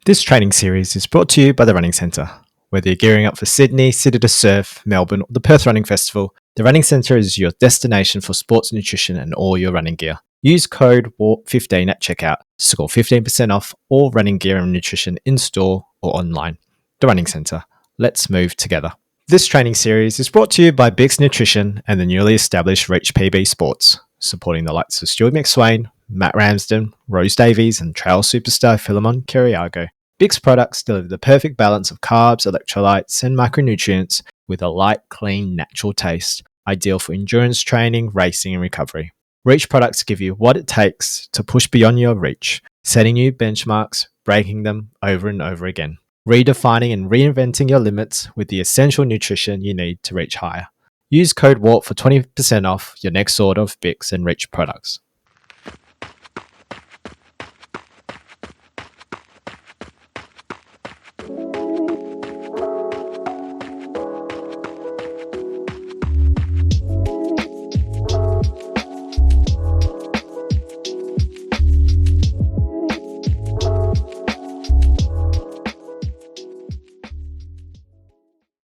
This training series is brought to you by the Running Centre. Whether you're gearing up for Sydney, City to Surf, Melbourne, or the Perth Running Festival, the Running Centre is your destination for sports nutrition and all your running gear. Use code WARP15 at checkout to score 15% off all running gear and nutrition in-store or online. The Running Centre. Let's move together. This training series is brought to you by Bix Nutrition and the newly established Reach PB Sports, supporting the likes of Stuart McSwain, Matt Ramsden, Rose Davies, and trail superstar Philemon Kiriago. Bix products deliver the perfect balance of carbs, electrolytes, and micronutrients with a light, clean, natural taste, ideal for endurance training, racing, and recovery. Reach products give you what it takes to push beyond your reach, setting new benchmarks, breaking them over and over again, redefining and reinventing your limits with the essential nutrition you need to reach higher. Use code WARP for 20% off your next order of Bix and Reach products.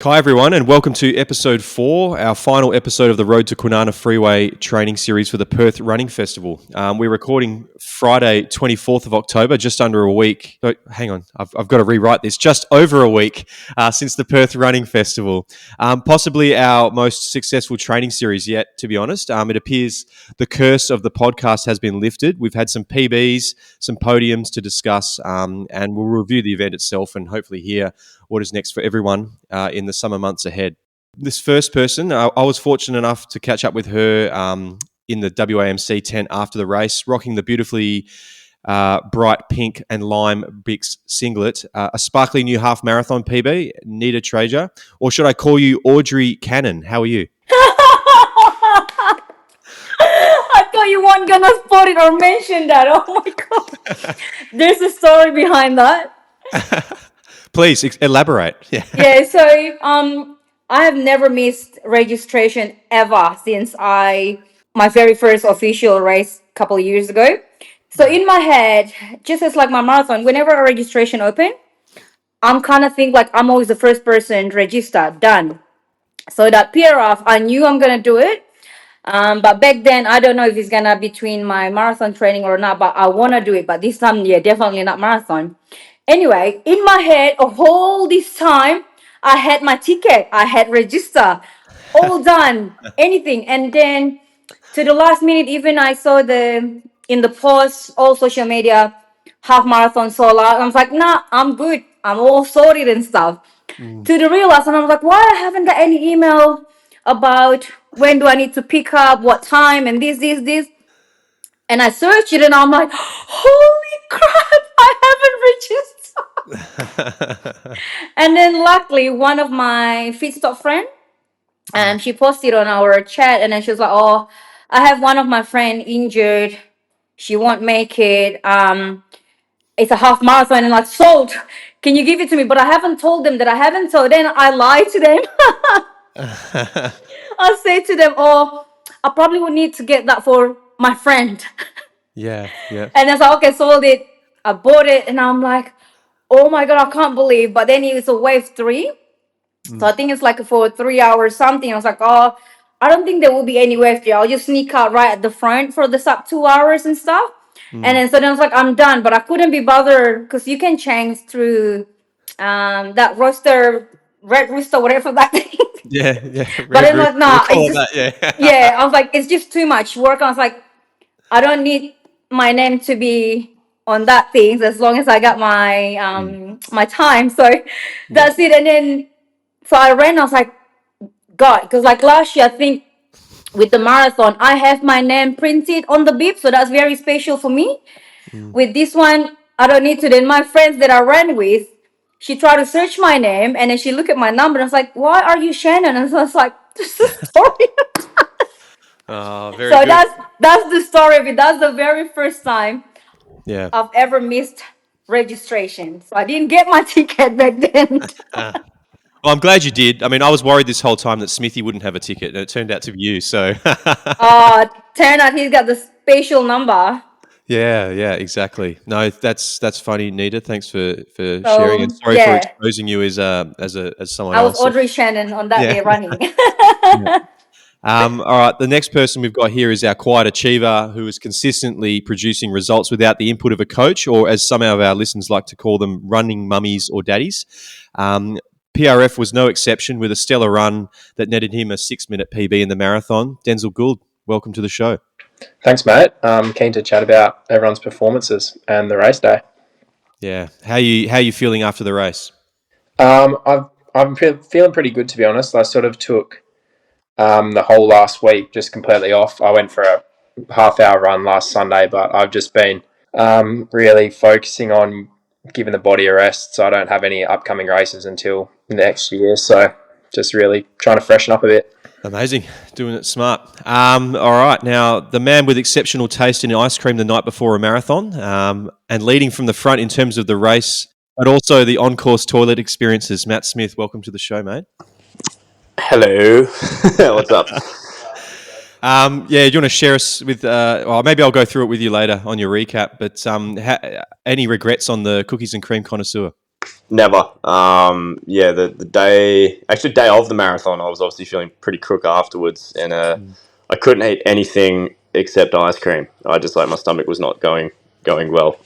Hi everyone, and welcome to episode 4, our final episode of the Road to Kwinana Freeway training series for the Perth Running Festival. We're recording Friday, 24th of October, just under a week. Oh, hang on, I've got to rewrite this. Just over a week since the Perth Running Festival. Possibly our most successful training series yet, to be honest. It appears the curse of the podcast has been lifted. We've had some PBs, some podiums to discuss, and we'll review the event itself and hopefully hear what is next for everyone in the summer months ahead. This first person, I was fortunate enough to catch up with her in the WAMC tent after the race, rocking the beautifully bright pink and lime Bix singlet, a sparkly new half marathon PB, Nita Traeger, or should I call you Audrey Cannon? How are you? I thought you weren't gonna spot it or mention that. Oh my god. There's a story behind that. Please elaborate. Yeah, so I have never missed registration ever since my very first official race a couple of years ago. So in my head, just as like my marathon, whenever a registration open, I'm kind of think like I'm always the first person registered, done. So that PRF, I knew I'm gonna do it. But back then, I don't know if it's gonna between my marathon training or not, but I wanna do it. But this time, yeah, definitely not marathon. Anyway, in my head, a whole this time, I had my ticket, I had register, all done, anything. And then to the last minute, even I saw in the post, all social media, half marathon sold out. I was like, nah, I'm good. I'm all sorted and stuff. To the realize, and I was like, why I haven't got any email about when do I need to pick up, what time, and this. And I searched it, and I'm like, holy crap, I haven't registered. And then luckily, one of my Feedstop friend, and she posted on our chat, and then she was like, oh, I have one of my friend injured. She won't make it. It's a half marathon, and like, sold. Can you give it to me? But I haven't told them that I haven't. So then I lied to them. I say to them, oh, I probably would need to get that for my friend. Yeah. And I was like, okay, sold it. I bought it, and I'm like, oh my god, I can't believe. But then it was a wave 3. So I think it's like for 3 hours something. I was like, oh, I don't think there will be any wave 3. I'll just sneak out right at the front for the sub 2 hours and stuff. And then so then I was like, I'm done. But I couldn't be bothered because you can change through that roster, red rooster, whatever that thing. Yeah. But it's like, nah, We'll it's call just, it that, yeah, I was like, it's just too much work. I was like, I don't need my name to be on that thing as long as I got my my time. So that's it. And then so I ran. I was like, God, because like last year, I think with the marathon, I have my name printed on the bib, so that's very special for me. With this one, I don't need to. Then my friends that I ran with, she tried to search my name, and then she looked at my number, and I was like, why are you Shannon? And so I was like, this is the story. Very So good. that's the story of it. That's the very first time Yeah. I've ever missed registration. So I didn't get my ticket back then. Well, I'm glad you did. I mean, I was worried this whole time that Smithy wouldn't have a ticket, and it turned out to be you. So, Turned out he's got the special number. Yeah, exactly. No, that's funny, Nita. Thanks for sharing, and So sorry for yeah, exposing you as someone I was else. Audrey Shannon on that Yeah. day running. Yeah. All right, the next person we've got here is our quiet achiever who is consistently producing results without the input of a coach, or as some of our listeners like to call them, running mummies or daddies. Um, PRF was no exception with a stellar run that netted him a 6-minute PB in the marathon. Denzel Gould, welcome to the show. Thanks, mate. I'm keen to chat about everyone's performances and the race day. Yeah, how you feeling after the race? I'm feeling pretty good, to be honest. I sort of took the whole last week just completely off. I went for a half-hour run last Sunday, but I've just been really focusing on giving the body a rest, so I don't have any upcoming races until next year. So just really trying to freshen up a bit. Amazing, doing it smart. All right, now the man with exceptional taste in ice cream the night before a marathon, and leading from the front in terms of the race, but also the on-course toilet experiences. Matt Smith, welcome to the show, mate. Hello. What's up? Yeah, do you want to share us with? Well, maybe I'll go through it with you later on your recap. But any regrets on the cookies and cream connoisseur? Never. Yeah, the day of the marathon, I was obviously feeling pretty crook afterwards, and I couldn't eat anything except ice cream. I just my stomach was not going well.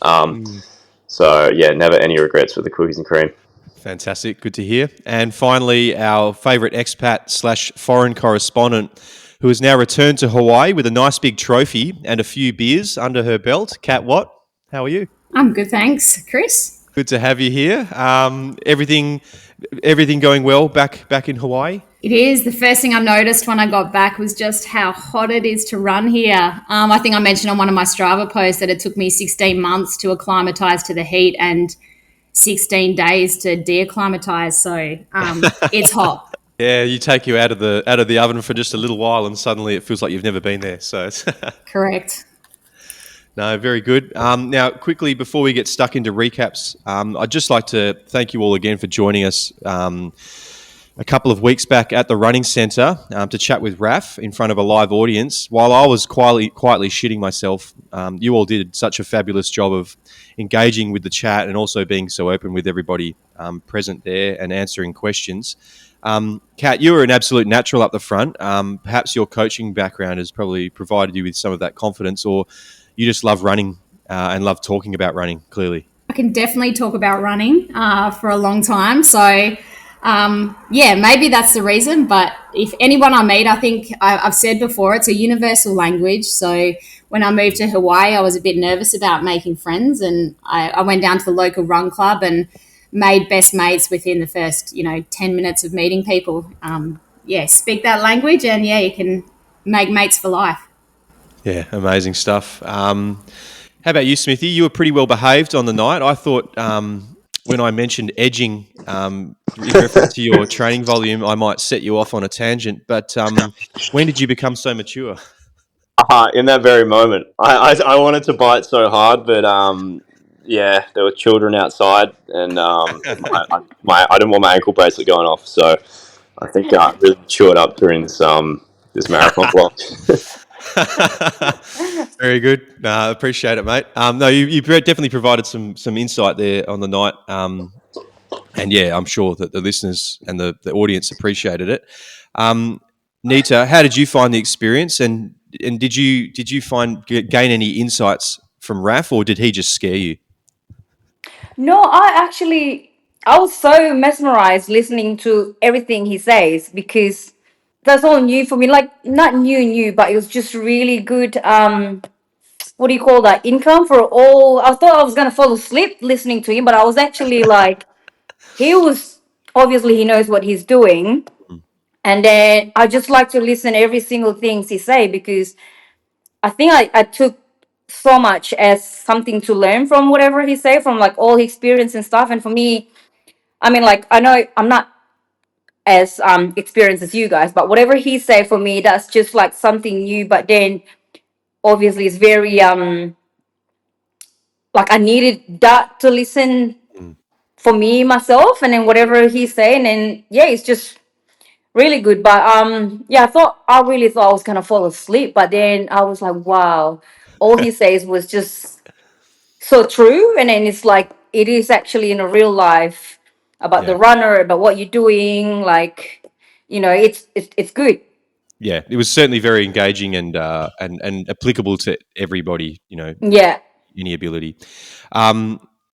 So yeah, never any regrets with the cookies and cream. Fantastic, good to hear. And finally, our favourite expat / foreign correspondent, who has now returned to Hawaii with a nice big trophy and a few beers under her belt. Kat Watt, how are you? I'm good, thanks, Chris. Good to have you here. Everything going well back in Hawaii? It is. The first thing I noticed when I got back was just how hot it is to run here. I think I mentioned on one of my Strava posts that it took me 16 months to acclimatise to the heat and 16 days to deacclimatise. So it's hot. Yeah, you take you out of the oven for just a little while, and suddenly it feels like you've never been there. So it's Correct. No, very good. Now, quickly, before we get stuck into recaps, I'd just like to thank you all again for joining us a couple of weeks back at the Running Centre to chat with Raf in front of a live audience. While I was quietly shitting myself, you all did such a fabulous job of engaging with the chat and also being so open with everybody present there and answering questions. Kat, you were an absolute natural up the front. Perhaps your coaching background has probably provided you with some of that confidence, or you just love running and love talking about running, clearly. I can definitely talk about running for a long time. So, yeah, maybe that's the reason. But if anyone I meet, I think I've said before, it's a universal language. So when I moved to Hawaii, I was a bit nervous about making friends. And I went down to the local run club and made best mates within the first, 10 minutes of meeting people. Speak that language and, you can make mates for life. Yeah, amazing stuff. How about you, Smithy? You were pretty well behaved on the night. I thought when I mentioned edging in reference to your training volume, I might set you off on a tangent. But when did you become so mature? In that very moment, I wanted to bite so hard, but there were children outside, and I didn't want my ankle bracelet going off, so I think I really chewed up during this marathon block. Very good. No, appreciate it, mate. No, you definitely provided some insight there on the night. And yeah, I'm sure that the listeners and the audience appreciated it. Nita, how did you find the experience? And did you gain any insights from Raf, or did he just scare you? No, I was so mesmerized listening to everything he says because that's all new for me. Like, not new, but it was just really good. What do you call that? Income for all. I thought I was gonna fall asleep listening to him, but I was actually like, he knows what he's doing. And then I just like to listen every single thing he say because I think I took so much as something to learn from whatever he say, from like all his experience and stuff. And for me, I mean, like, I know I'm not as experienced as you guys, but whatever he say, for me, that's just like something new. But then obviously it's very like I needed that to listen for me myself, and then whatever he's saying, and it's just really good. But I really thought I was gonna fall asleep, but then I was like, wow, all he says was just so true. And then it's like it is actually in a real life about the runner, about what you're doing. Like, it's good. Yeah, it was certainly very engaging and applicable to everybody. Yeah. Any ability.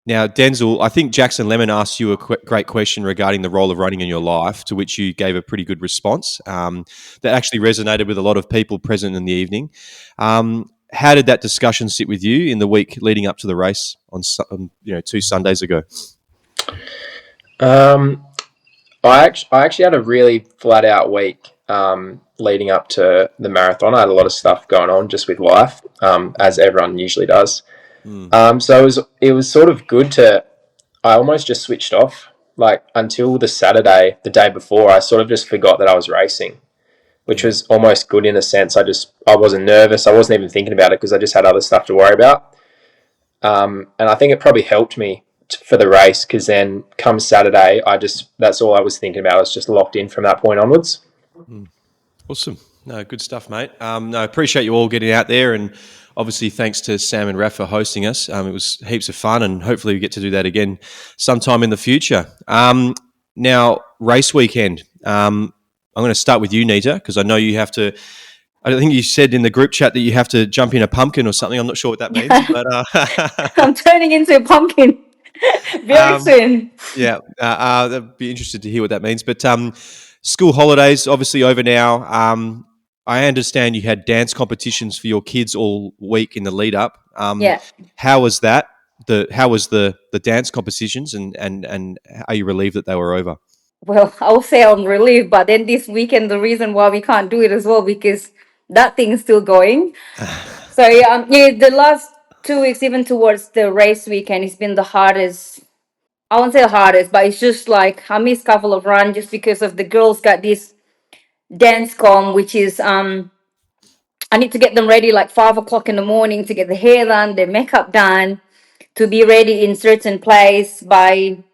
Now, Denzel, I think Jackson Lemon asked you a great question regarding the role of running in your life, to which you gave a pretty good response that actually resonated with a lot of people present in the evening. How did that discussion sit with you in the week leading up to the race on 2 Sundays ago? I actually had a really flat out week leading up to the marathon. I had a lot of stuff going on just with life, as everyone usually does. So it was sort of good I almost just switched off, like until the Saturday, the day before. I sort of just forgot that I was racing, which was almost good in a sense. I wasn't nervous. I wasn't even thinking about it because I just had other stuff to worry about. And I think it probably helped me for the race, because then come Saturday, that's all I was thinking about. I was just locked in from that point onwards. Awesome. No, good stuff, mate. I appreciate you all getting out there, and obviously thanks to Sam and Raf for hosting us. It was heaps of fun, and hopefully we get to do that again sometime in the future. Now, race weekend. I'm going to start with you, Nita, because I know you have to. I think you said in the group chat that you have to jump in a pumpkin or something. I'm not sure what that means, but I'm turning into a pumpkin very soon. Yeah, I'd be interested to hear what that means. But school holidays obviously over now. I understand you had dance competitions for your kids all week in the lead up. Yeah. How was that? How was the dance competitions, and are you relieved that they were over? Well, I will say I'm relieved, but then this weekend, the reason why we can't do it as well, because that thing is still going. So the last 2 weeks, even towards the race weekend, it's been the hardest. I won't say the hardest, but it's just like I missed a couple of runs just because of the girls got this dance com, which is I need to get them ready like 5 o'clock in the morning to get the hair done, their makeup done, to be ready in certain place by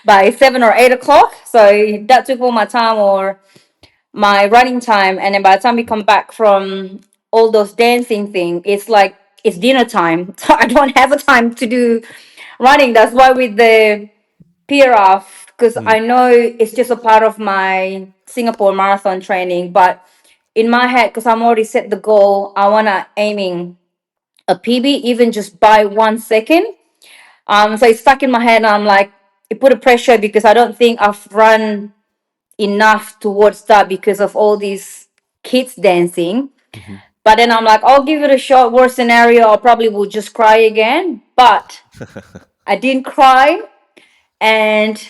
7 or 8 o'clock. So that took all my time or my running time, and then by the time we come back from all those dancing thing, it's like it's dinner time. So I don't have a time to do running. That's why with the PRF, because I know it's just a part of my Singapore marathon training, but in my head, because I'm already set the goal, I wanna aiming a PB, even just by 1 second. So it's stuck in my head, and I'm like, it put a pressure because I don't think I've run enough towards that because of all these kids dancing. But then I'm like, I'll give it a shot. Worst scenario, I probably will just cry again. But I didn't cry, and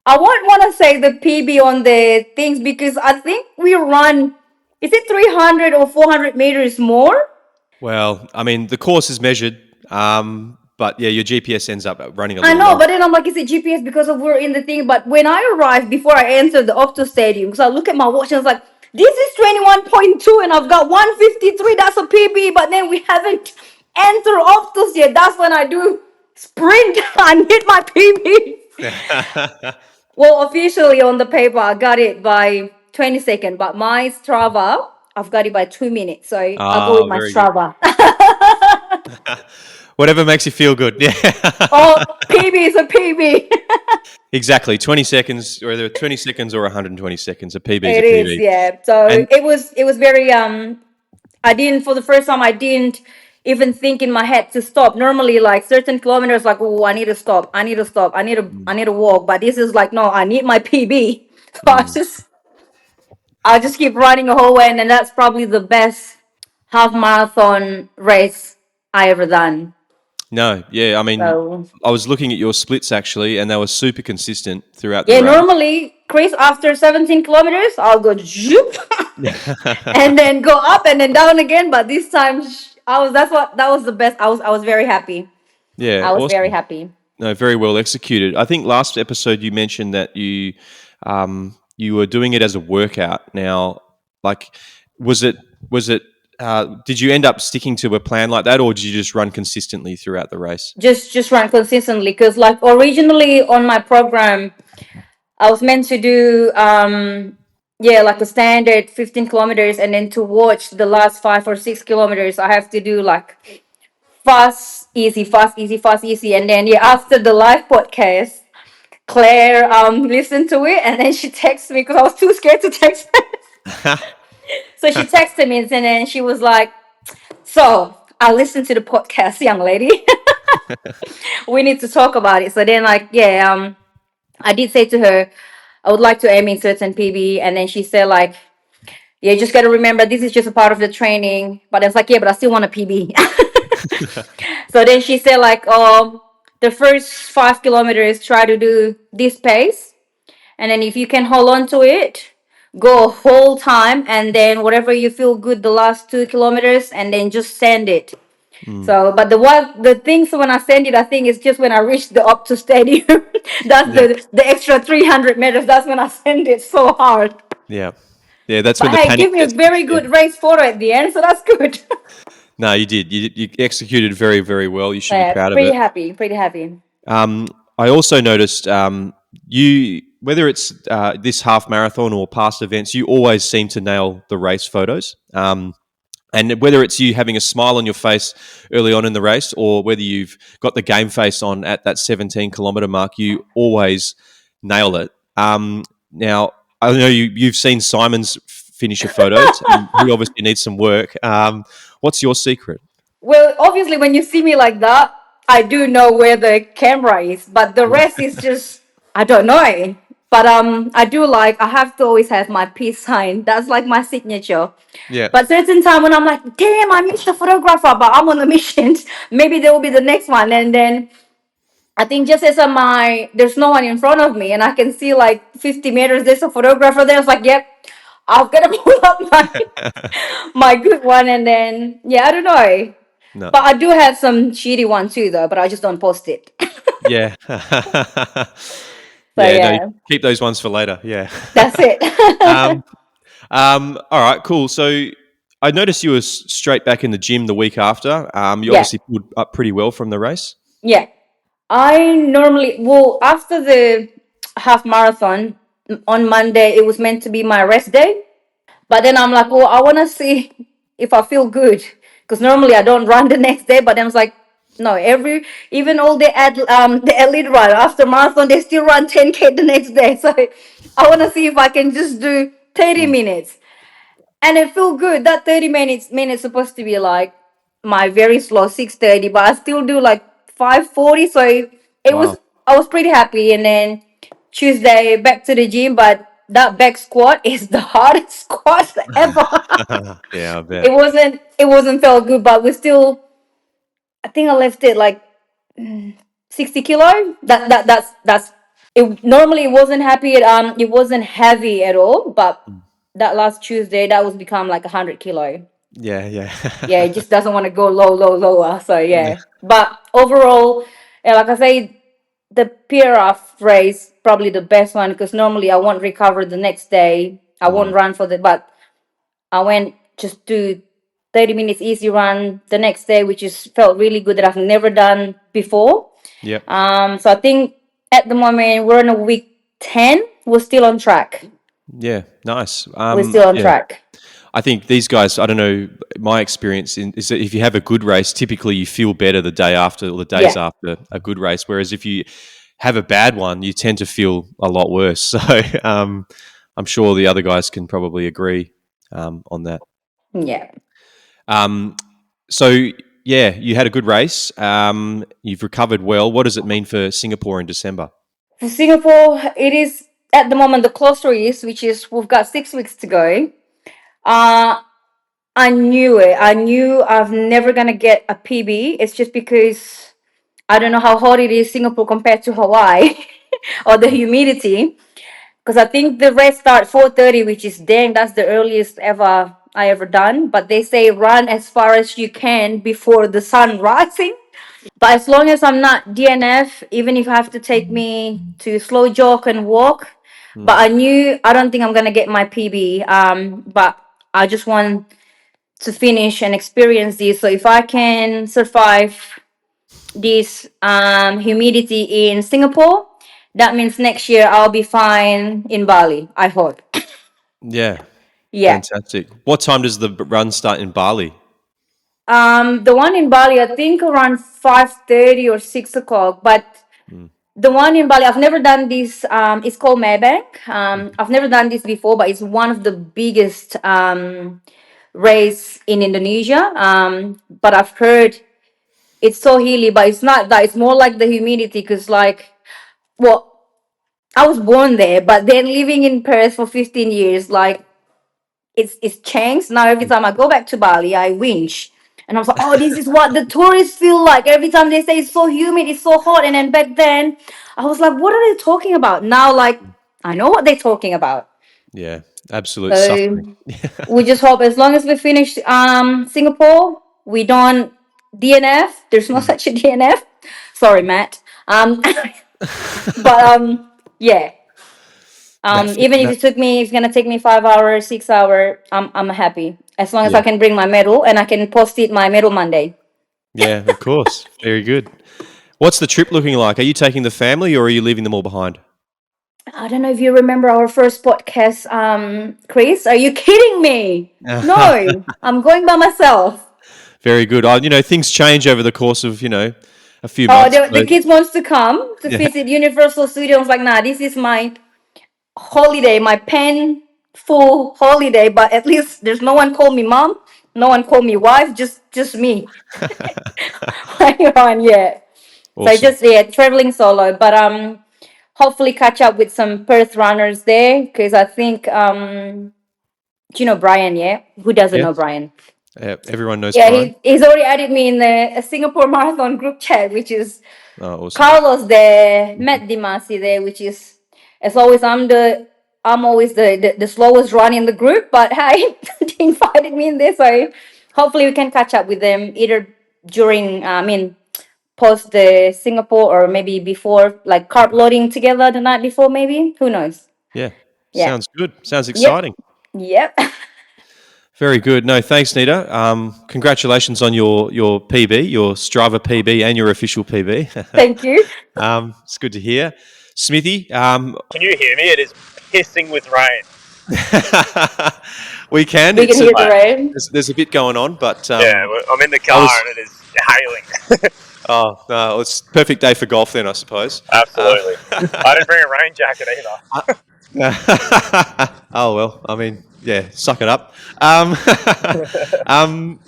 I won't want to say the PB on the things because I think we run. Is it 300 or 400 meters more? Well, I mean, the course is measured, but yeah, your GPS ends up running a I little know, longer. but then I'm like, is it GPS because of we're in the thing? But when I arrived, before I entered the Optus Stadium, because I look at my watch and I was like, this is 21.2 and I've got 153. That's a PB, but then we haven't entered Optus yet. That's when I do sprint and hit my PB. Well, officially on the paper, I got it by 20 seconds, but my Strava, I've got it by 2 minutes. So I'll go with my Very good. Strava. Whatever makes you feel good. Yeah. Oh, PB is a PB. Exactly. 20 seconds, whether 20 seconds or 120 seconds, a PB is It a PB. is, yeah. So And- it was very I didn't for the first time I didn't even think in my head to stop. Normally like certain kilometers like, oh, I need to stop, I need to stop, I need to walk. But this is like, no, I need my PB. So I'll just keep running the whole way, and then that's probably the best half marathon race I ever done. No, yeah. I mean, So I was looking at your splits actually, and they were super consistent throughout the yeah, race. normally, Chris, after 17 kilometers, I'll go zoop and then go up and then down again. But this time, that was the best. I was very happy. Yeah, I was awesome. very happy. No, very well executed. I think last episode you mentioned that you were doing it as a workout. Now, like, was it? Did you end up sticking to a plan like that, or did you just run consistently throughout the race? Just run consistently, because like originally on my program, I was meant to do yeah, like a standard 15 kilometers, and then to watch the last 5 or 6 kilometers, I have to do like fast, easy, fast, easy, fast, easy. And then yeah, after the live podcast, Claire listened to it, and then she texted me because I was too scared to text her. So she texted me, and then she was like, "So I listened to the podcast, young lady. We need to talk about it." So then, like, yeah, I did say to her, I would like to aim in certain PB, and then she said like, "Yeah, you just got to remember this is just a part of the training." But I was like, "Yeah, but I still want a PB." So then she said like, "Oh, the first 5 kilometers, try to do this pace, and then if you can hold on to it, go a whole time, and then whatever you feel good the last 2 kilometers, and then just send it." So, but the things when I send it, I think it's just when I reach the up to stadium. That's Yeah. the extra 300 meters. That's when I send it so hard. Yeah. Yeah, that's when But the hey, panic give me a gets. very Yeah. good race photo at the end, so that's good. No, you did. You executed very, very well. You should be Yeah, proud of pretty it. happy, pretty happy. I also noticed you, whether it's this half marathon or past events, you always seem to nail the race photos. And whether it's you having a smile on your face early on in the race or whether you've got the game face on at that 17-kilometer mark, you always nail it. Now, I know you've seen Simon's finisher photos, and he obviously needs some work. What's your secret? Well, obviously, when you see me like that, I do know where the camera is, but the Yeah. rest is just I don't know. But I do like I have to always have my peace sign. That's like my signature. Yeah. But certain time when I'm like, damn, I missed the photographer, but I'm on a mission. Maybe there will be the next one, and then I think just as there's no one in front of me, and I can see like 50 meters. There's a photographer there. It's like, yep, I've got to pull up my good one, and then yeah, I don't know. No. But I do have some shitty one too, though. But I just don't post it. Yeah. So Yeah. No, yeah, keep those ones for later. Yeah. that's it. um, all right. Cool. So I noticed you were straight back in the gym the week after. You Yeah, obviously pulled up pretty well from the race. yeah. I normally well after the half marathon on Monday, it was meant to be my rest day. But then I'm like, well, I want to see if I feel good because normally I don't run the next day. But then I was like, no, even all the elite run after marathon, they still run 10K the next day. So I want to see if I can just do 30 Mm. minutes, and it feel good. That 30 minutes supposed to be like my very slow 6:30, but I still do like 5:40. So it was Wow. I was pretty happy. And then Tuesday back to the gym, but that back squat is the hardest squat ever. Yeah, I bet. It wasn't felt good, but we still I think I left it like 60 kilo. That's it. Normally it wasn't it wasn't heavy at all, but that last Tuesday that was become like 100 kilo. Yeah, yeah. Yeah, it just doesn't want to go lower. So Yeah. yeah, but overall, yeah, like I say, the PRF race probably the best one because normally I won't recover the next day. I won't run for but I went just to 30 minutes easy run the next day, which is felt really good that I've never done before. Yep. So I think at the moment we're in a week 10. We're still on track. Yeah, nice. We're still on Yeah, track. I think these guys, I don't know, my experience is that if you have a good race, typically you feel better the day after or the days Yeah. after a good race. Whereas if you have a bad one, you tend to feel a lot worse. So I'm sure the other guys can probably agree on that. Yeah. So yeah, you had a good race. You've recovered well. What does it mean for Singapore in December? For Singapore, it is at the moment the closer is, which is we've got 6 weeks to go. I knew it. I knew I've never gonna get a PB. It's just because I don't know how hot it is Singapore compared to Hawaii or the humidity. Because I think the race starts 4:30, which is dang, that's the earliest I ever done. But they say run as far as you can before the sun rising. But as long as I'm not DNF, even if I have to take me to slow jog and walk, but I don't think I'm gonna get my PB. But I just want to finish and experience this. So if I can survive this humidity in Singapore, that means next year I'll be fine in Bali. I hope. Yeah. Yeah. Fantastic. What time does the run start in Bali? The one in Bali, I think around 5:30 or 6 o'clock. But the one in Bali, I've never done this. It's called Maybank. I've never done this before, but it's one of the biggest race in Indonesia. But I've heard it's so hilly, but it's not that. It's more like the humidity, because well, I was born there, but then living in Perth for 15 years, it's changed. Now every time I go back to Bali, I whinge. And I was like, oh, this is what the tourists feel like. Every time they say it's so humid, it's so hot. And then back then, I was like, what are they talking about? Now, I know what they're talking about. Yeah, absolute So suffering. we just hope as long as we finish Singapore, we don't DNF. There's no such a DNF. Sorry, Matt. But yeah. Even if it's gonna take me 5 hours, 6 hours, I'm happy. As long as I can bring my medal and I can post it my medal Monday. Yeah, of course. Very good. What's the trip looking like? Are you taking the family or are you leaving them all behind? I don't know if you remember our first podcast, Chris. Are you kidding me? No, I'm going by myself. Very good. Things change over the course of, a few Oh, months. the kids wants to come to visit Universal Studios. I was like, nah, this is my holiday, my full holiday. But at least there's no one call me mom, no one call me wife, just me. Yeah. Awesome. So traveling solo, but hopefully catch up with some Perth runners there, because I think do you know Brian? Yeah, who doesn't know Yes. Brian? Everyone knows Yeah, Brian. he's already added me in the Singapore Marathon group chat, which is Oh, awesome. Carlos there, Matt Dimasi there, which is, as always, I'm always the slowest run in the group, but hey, they invited me in there, so hopefully we can catch up with them either during, post the Singapore, or maybe before, like carb loading together the night before, maybe. Who knows? Yeah. Yeah. Sounds good. Sounds Yep. exciting. Yep. Very good. No, thanks, Nita. Congratulations on your PB, your Strava PB, and your official PB. Thank you. It's good to hear. Smithy, Can you hear me? It is pissing with rain. we can. We can hear the rain. There's a bit going on, but Yeah, I'm in the car and it is hailing. oh no, it's a perfect day for golf then, I suppose. Absolutely. I didn't bring a rain jacket either. Oh well, I mean, yeah, suck it up.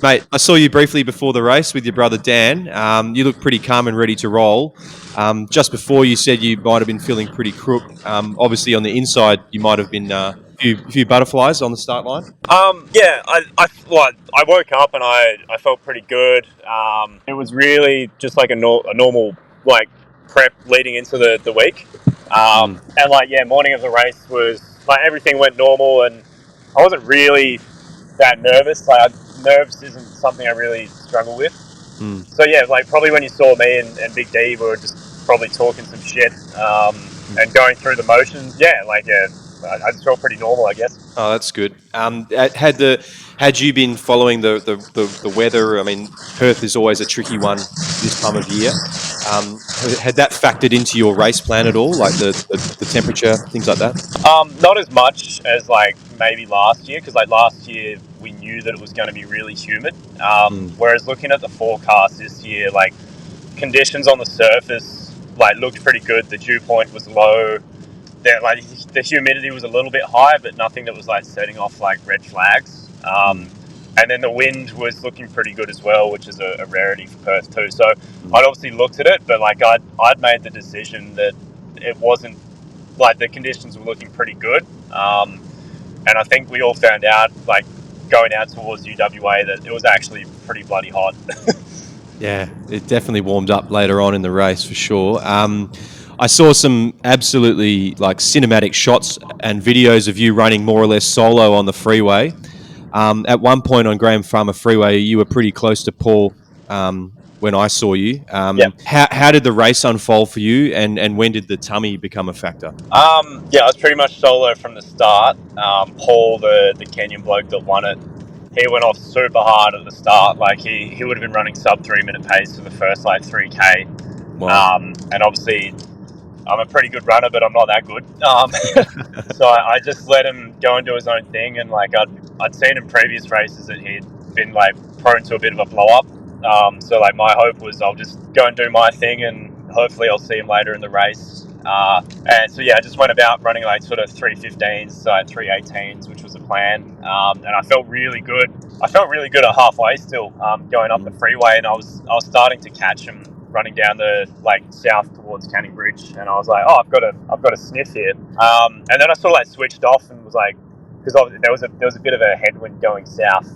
Mate, I saw you briefly before the race with your brother Dan. You look pretty calm and ready to roll. Just before you said you might have been feeling pretty crook. Obviously, on the inside, you might have been a few butterflies on the start line. Yeah, I woke up and I felt pretty good. It was really just like a normal prep leading into the week. And morning of the race was everything went normal and I wasn't really that nervous. Nerves isn't something I really struggle with. So yeah, probably when you saw me and Big D, we were just probably talking some shit and going through the motions. I just felt pretty normal, I guess. Oh, that's good. Had you been following the weather? I mean, Perth is always a tricky one this time of year. Had that factored into your race plan at all, like the temperature, things like that? Not as much as maybe last year, because last year we knew that it was going to be really humid. Whereas looking at the forecast this year, conditions on the surface looked pretty good. The dew point was low. The humidity was a little bit high, but nothing that was setting off red flags. And then the wind was looking pretty good as well, which is a rarity for Perth too. So I'd obviously looked at it, but I'd made the decision that it wasn't the conditions were looking pretty good. And I think we all found out going out towards UWA that it was actually pretty bloody hot. Yeah, it definitely warmed up later on in the race for sure. I saw some absolutely cinematic shots and videos of you running more or less solo on the freeway. At one point on Graham Farmer Freeway, you were pretty close to Paul when I saw you. How did the race unfold for you, and when did the tummy become a factor? I was pretty much solo from the start. Paul, the Kenyan bloke that won it, he went off super hard at the start. He would have been running sub 3 minute pace for the first 3K. Wow. And obviously I'm a pretty good runner, but I'm not that good. So I just let him go and do his own thing. And like I'd seen in previous races that he'd been like prone to a bit of a blow up. So like my hope was I'll just go and do my thing, and hopefully I'll see him later in the race. And so yeah, I just went about running like sort of 3:15s, so 3:18s, which was the plan. And I felt really good. I felt really good at halfway still, going up the freeway, and I was starting to catch him running down the like south towards Canning Bridge, and I was like, oh, I've got a sniff here. And then I sort of like switched off and was like, because there was a bit of a headwind going south.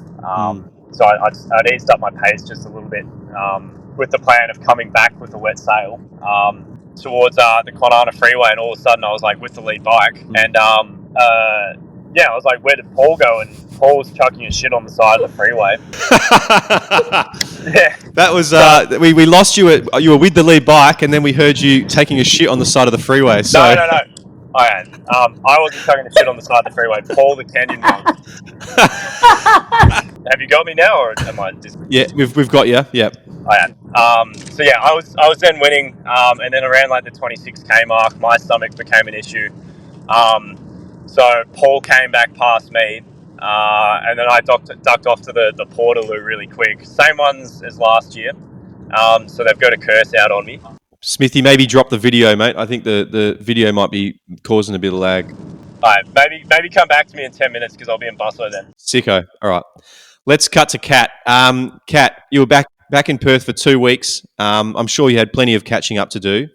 So I'd eased up my pace just a little bit, with the plan of coming back with a wet sail towards the Kwinana Freeway, and all of a sudden I was like with the lead bike, and yeah, I was like, where did Paul go? And Paul was chucking his shit on the side of the freeway. Yeah, that was we lost you at, you were with the lead bike, and then we heard you taking a shit on the side of the freeway. So no. I wasn't chucking a shit on the side of the freeway. Paul the Kenyan was. Have you got me now, or am I just... Yeah, we've got you. Yeah. So yeah, I was then winning, and then around like the 26k mark, my stomach became an issue. So Paul came back past me, and then I ducked off to the Portaloo really quick. Same ones as last year. So they've got a curse out on me. Smithy, maybe drop the video, mate. I think the video might be causing a bit of lag. All right, maybe come back to me in 10 minutes because I'll be in Busso then. Sicko. All right. Let's cut to Kat. Kat, you were back in Perth for 2 weeks. I'm sure you had plenty of catching up to do.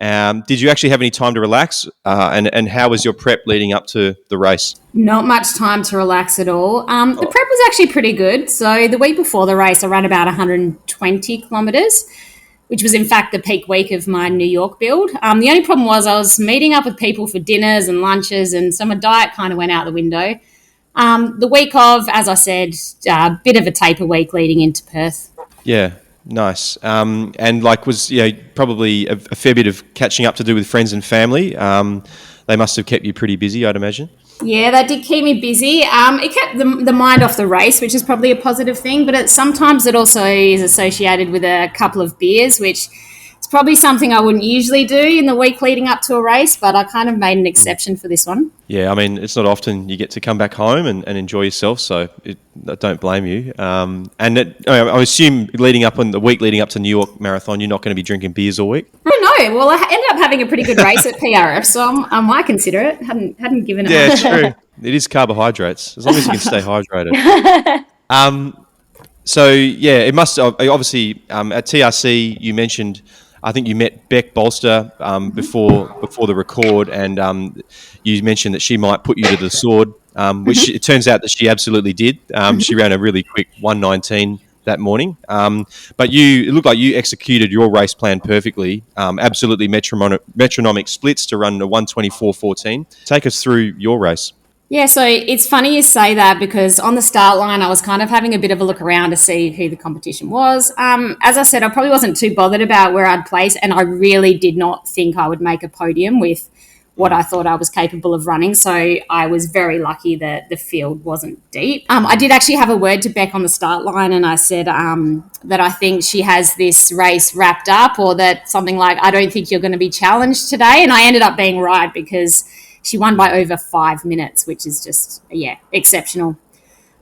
Did you actually have any time to relax? And how was your prep leading up to the race? Not much time to relax at all. The prep was actually pretty good. So the week before the race, I ran about 120 kilometres, which was in fact the peak week of my New York build. The only problem was I was meeting up with people for dinners and lunches, and so my diet kind of went out the window. The week of, as I said, a bit of a taper week leading into Perth. Yeah, nice. And like was probably a fair bit of catching up to do with friends and family. They must have kept you pretty busy, I'd imagine. Yeah, that did keep me busy. It kept the mind off the race, which is probably a positive thing, but sometimes it also is associated with a couple of beers, which is probably something I wouldn't usually do in the week leading up to a race, but I kind of made an exception for this one. Yeah, I mean, it's not often you get to come back home and enjoy yourself, so I don't blame you. I assume the week leading up to New York Marathon, you're not going to be drinking beers all week? I don't know. Well, I ended up having a pretty good race at PRF, so I might consider it. Hadn't given it. Yeah, it's true. It is carbohydrates, as long as you can stay hydrated. So, yeah, it must obviously at TRC you mentioned, I think you met Beck Bolster before the record, and you mentioned that she might put you to the sword, which it turns out that she absolutely did. She ran a really quick 1:19 that morning, but it looked like you executed your race plan perfectly. Absolutely metronomic splits to run a 1:24:14. Take us through your race. Yeah, so it's funny you say that because on the start line, I was kind of having a bit of a look around to see who the competition was. As I said, I probably wasn't too bothered about where I'd place, and I really did not think I would make a podium with what I thought I was capable of running. So I was very lucky that the field wasn't deep. I did actually have a word to Beck on the start line, and I said that I think she has this race wrapped up, or that something like, I don't think you're going to be challenged today. And I ended up being right because she won by over 5 minutes, which is just, exceptional.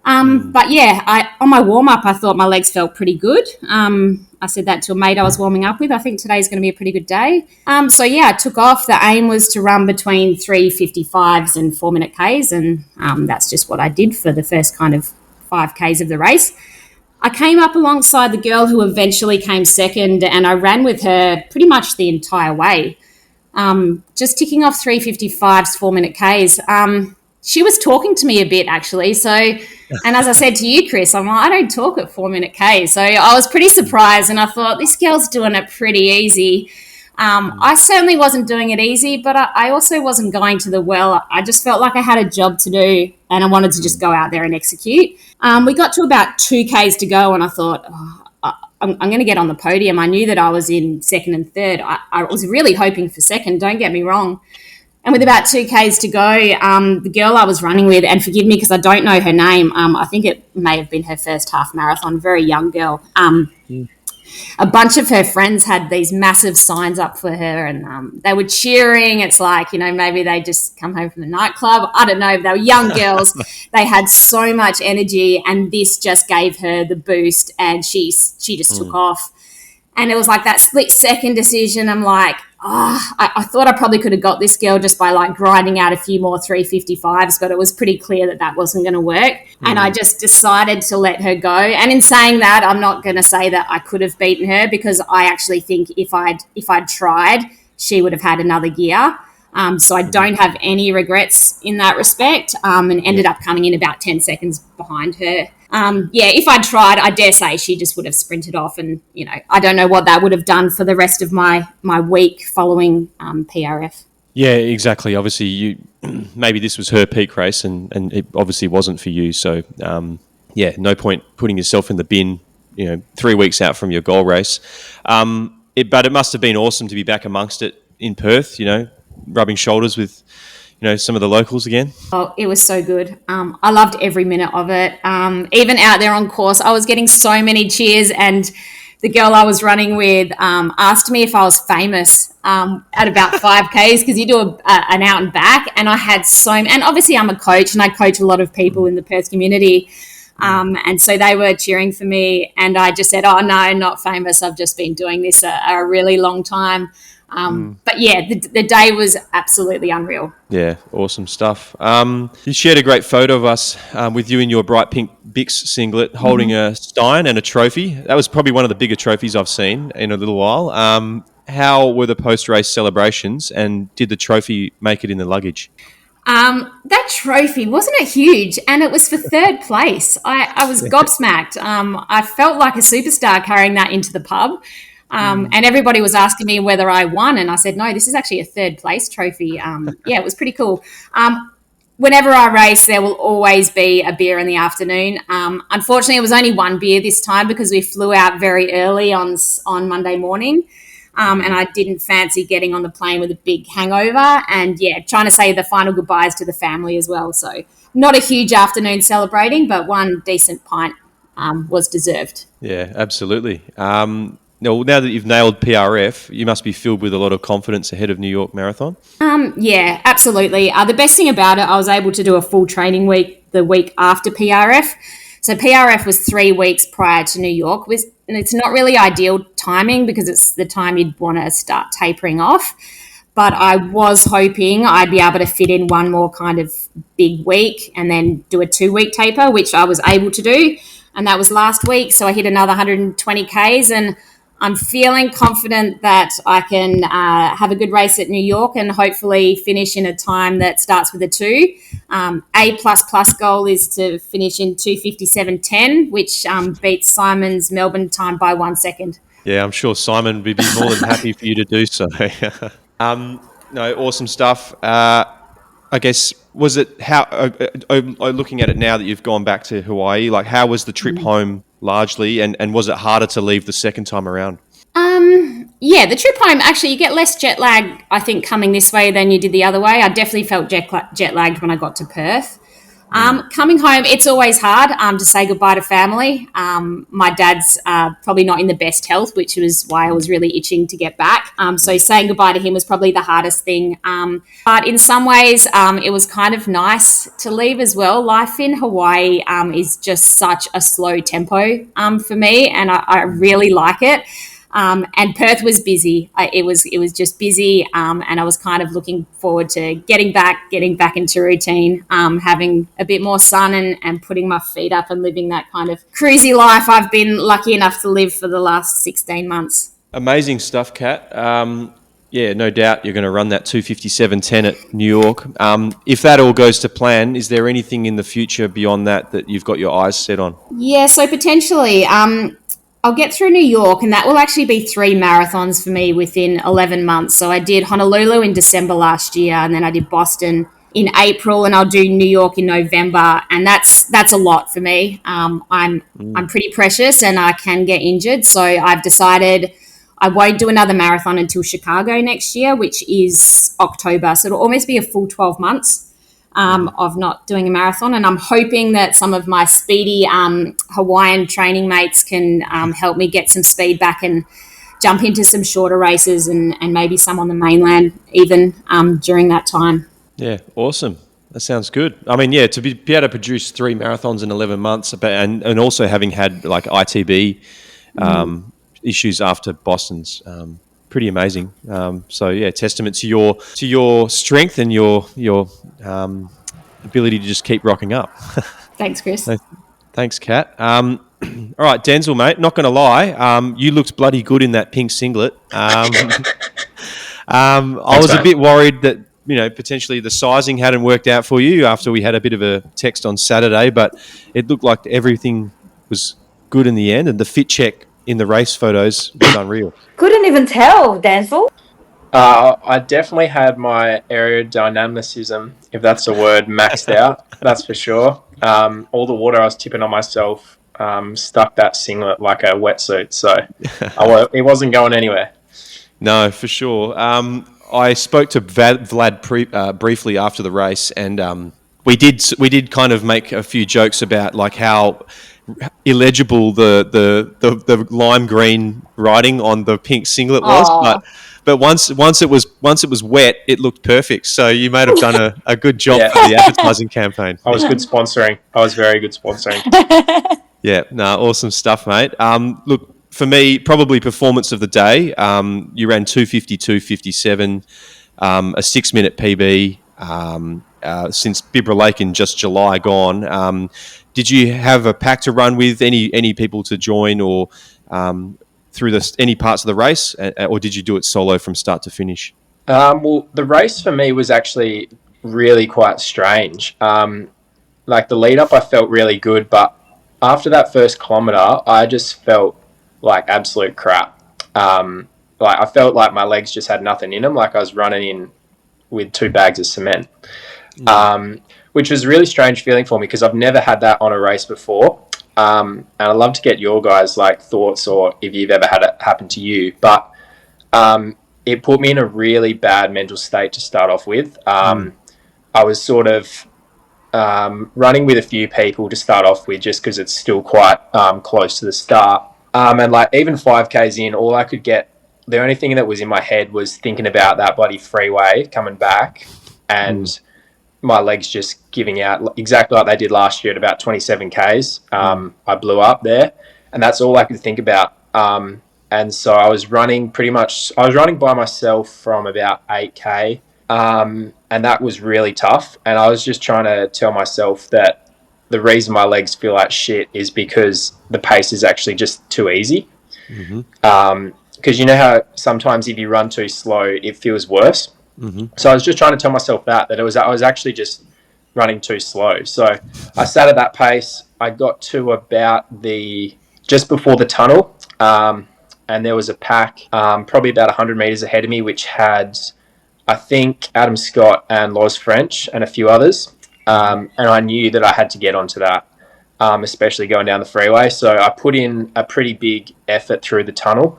But yeah, on my warm-up, I thought my legs felt pretty good. I said that to a mate I was warming up with. I think today's going to be a pretty good day. So yeah, I took off. The aim was to run between 3:55s and 4-minute Ks, and that's just what I did for the first kind of 5Ks of the race. I came up alongside the girl who eventually came second, and I ran with her pretty much the entire way. Just ticking off 3:55s, 4-minute Ks. She was talking to me a bit, actually. So, and as I said to you, Chris, I'm like, I don't talk at 4-minute Ks. So I was pretty surprised, and I thought, this girl's doing it pretty easy. I certainly wasn't doing it easy, but I also wasn't going to the well. I just felt like I had a job to do, and I wanted to just go out there and execute. We got to about 2 Ks to go, and I thought, I'm going to get on the podium. I knew that I was in second and third. I was really hoping for second, don't get me wrong. And with about 2 Ks to go, the girl I was running with, and forgive me because I don't know her name, I think it may have been her first half marathon, very young girl. a bunch of her friends had these massive signs up for her, and they were cheering. It's like, maybe they just come home from the nightclub. I don't know. They were young girls. They had so much energy, and this just gave her the boost, and she just took off. And it was like that split-second decision. I'm like, I thought I probably could have got this girl just by like grinding out a few more 355s, but it was pretty clear that wasn't going to work. And I just decided to let her go. And in saying that, I'm not going to say that I could have beaten her, because I actually think if I'd tried, she would have had another gear. So I don't have any regrets in that respect, and ended up coming in about 10 seconds behind her. If I'd tried, I dare say she just would have sprinted off, and, I don't know what that would have done for the rest of my week following PRF. Yeah, exactly. Obviously, maybe this was her peak race, and it obviously wasn't for you. So, no point putting yourself in the bin, 3 weeks out from your goal race. But it must have been awesome to be back amongst it in Perth, rubbing shoulders with some of the locals again. Oh, it was so good. I loved every minute of it. Even out there on course, I was getting so many cheers, and the girl I was running with asked me if I was famous at about 5Ks, because you do an out and back, and I had and obviously I'm a coach, and I coach a lot of people in the Perth community. And so they were cheering for me, and I just said, oh, no, not famous. I've just been doing this a really long time. But yeah, the day was absolutely unreal. Yeah, awesome stuff. You shared a great photo of us with you in your bright pink Bix singlet holding a stein and a trophy. That was probably one of the bigger trophies I've seen in a little while. How were the post-race celebrations, and did the trophy make it in the luggage? That trophy, wasn't it huge? And it was for third place. I was gobsmacked. I felt like a superstar carrying that into the pub. And everybody was asking me whether I won, and I said, no, this is actually a third place trophy. It was pretty cool. Whenever I race, there will always be a beer in the afternoon. Unfortunately, it was only one beer this time, because we flew out very early on Monday morning. And I didn't fancy getting on the plane with a big hangover, and trying to say the final goodbyes to the family as well. So not a huge afternoon celebrating, but one decent pint was deserved. Yeah, absolutely. Now that you've nailed PRF, you must be filled with a lot of confidence ahead of New York Marathon. Yeah, absolutely. The best thing about it, I was able to do a full training week the week after PRF. So PRF was 3 weeks prior to New York, and it's not really ideal timing, because it's the time you'd want to start tapering off. But I was hoping I'd be able to fit in one more kind of big week and then do a 2-week taper, which I was able to do. And that was last week. So I hit another 120 Ks, and I'm feeling confident that I can have a good race at New York and hopefully finish in a time that starts with a 2. A++ goal is to finish in 2:57.10, which beats Simon's Melbourne time by 1 second. Yeah, I'm sure Simon would be more than happy for you to do so. Awesome stuff. I guess, was it looking at it now that you've gone back to Hawaii, like how was the trip home largely, and was it harder to leave the second time around? The trip home, actually, you get less jet lag, I think, coming this way than you did the other way. I definitely felt jet lagged when I got to Perth. Coming home, it's always hard to say goodbye to family. My dad's probably not in the best health, which was why I was really itching to get back. So saying goodbye to him was probably the hardest thing. But in some ways, it was kind of nice to leave as well. Life in Hawaii is just such a slow tempo for me, and I really like it. And Perth was busy. It was just busy, and I was kind of looking forward to getting back into routine, having a bit more sun and putting my feet up and living that kind of cruisy life I've been lucky enough to live for the last 16 months. Amazing stuff, Kat. No doubt you're going to run that 2:57.10 at New York. If that all goes to plan, is there anything in the future beyond that you've got your eyes set on? Yeah, so potentially. I'll get through New York, and that will actually be 3 marathons for me within 11 months. So I did Honolulu in December last year, and then I did Boston in April, and I'll do New York in November, and that's a lot for me. I'm pretty precious, and I can get injured, so I've decided I won't do another marathon until Chicago next year, which is October. So it'll almost be a full 12 months. of not doing a marathon. And I'm hoping that some of my speedy Hawaiian training mates can help me get some speed back and jump into some shorter races and maybe some on the mainland even during that time. Yeah, awesome. That sounds good. I mean, yeah, to be able to produce 3 marathons in 11 months, and also having had like ITB issues after Boston's, pretty amazing. So yeah, testament to your strength and your ability to just keep rocking up. Thanks, Chris. So, thanks, Kat. All right, Denzel, mate. Not going to lie, you looked bloody good in that pink singlet. I was a bit worried that potentially the sizing hadn't worked out for you after we had a bit of a text on Saturday, but it looked like everything was good in the end, and the fit check in the race photos was unreal. Couldn't even tell, Denzel. I definitely had my aerodynamicism, if that's a word, maxed out. That's for sure. All the water I was tipping on myself stuck that singlet like a wetsuit, so it wasn't going anywhere. No, for sure. I spoke to Vlad briefly after the race, and we did kind of make a few jokes about like how illegible the lime green writing on the pink singlet was, but once it was wet, it looked perfect. So you might have done a good job for the advertising campaign. I was good sponsoring. I was very good sponsoring. Yeah, no, awesome stuff, mate. Look, for me, probably performance of the day. You ran 2:52.57, a 6-minute PB since Bibra Lake in just July gone. Did you have a pack to run with? Any people to join or through any parts of the race, or did you do it solo from start to finish? Well, the race for me was actually really quite strange. Like the lead up, I felt really good, but after that first kilometre, I just felt like absolute crap. Like I felt like my legs just had nothing in them. Like I was running in with 2 bags of cement, which was a really strange feeling for me because I've never had that on a race before. And I'd love to get your guys' like thoughts or if you've ever had it happen to you. But it put me in a really bad mental state to start off with. I was sort of running with a few people to start off with just because it's still quite close to the start. And like even 5Ks in, all I could get, the only thing that was in my head was thinking about that bloody freeway coming back and my legs just giving out exactly like they did last year at about 27 Ks. I blew up there and that's all I could think about. And so I was running by myself from about 8K. And that was really tough. And I was just trying to tell myself that the reason my legs feel like shit is because the pace is actually just too easy. Because you know how sometimes if you run too slow, it feels worse. So I was just trying to tell myself that I was actually just running too slow. So I sat at that pace. I got to about just before the tunnel, and there was a pack probably about 100 meters ahead of me, which had, I think, Adam Scott and Loz French and a few others. And I knew that I had to get onto that, especially going down the freeway. So I put in a pretty big effort through the tunnel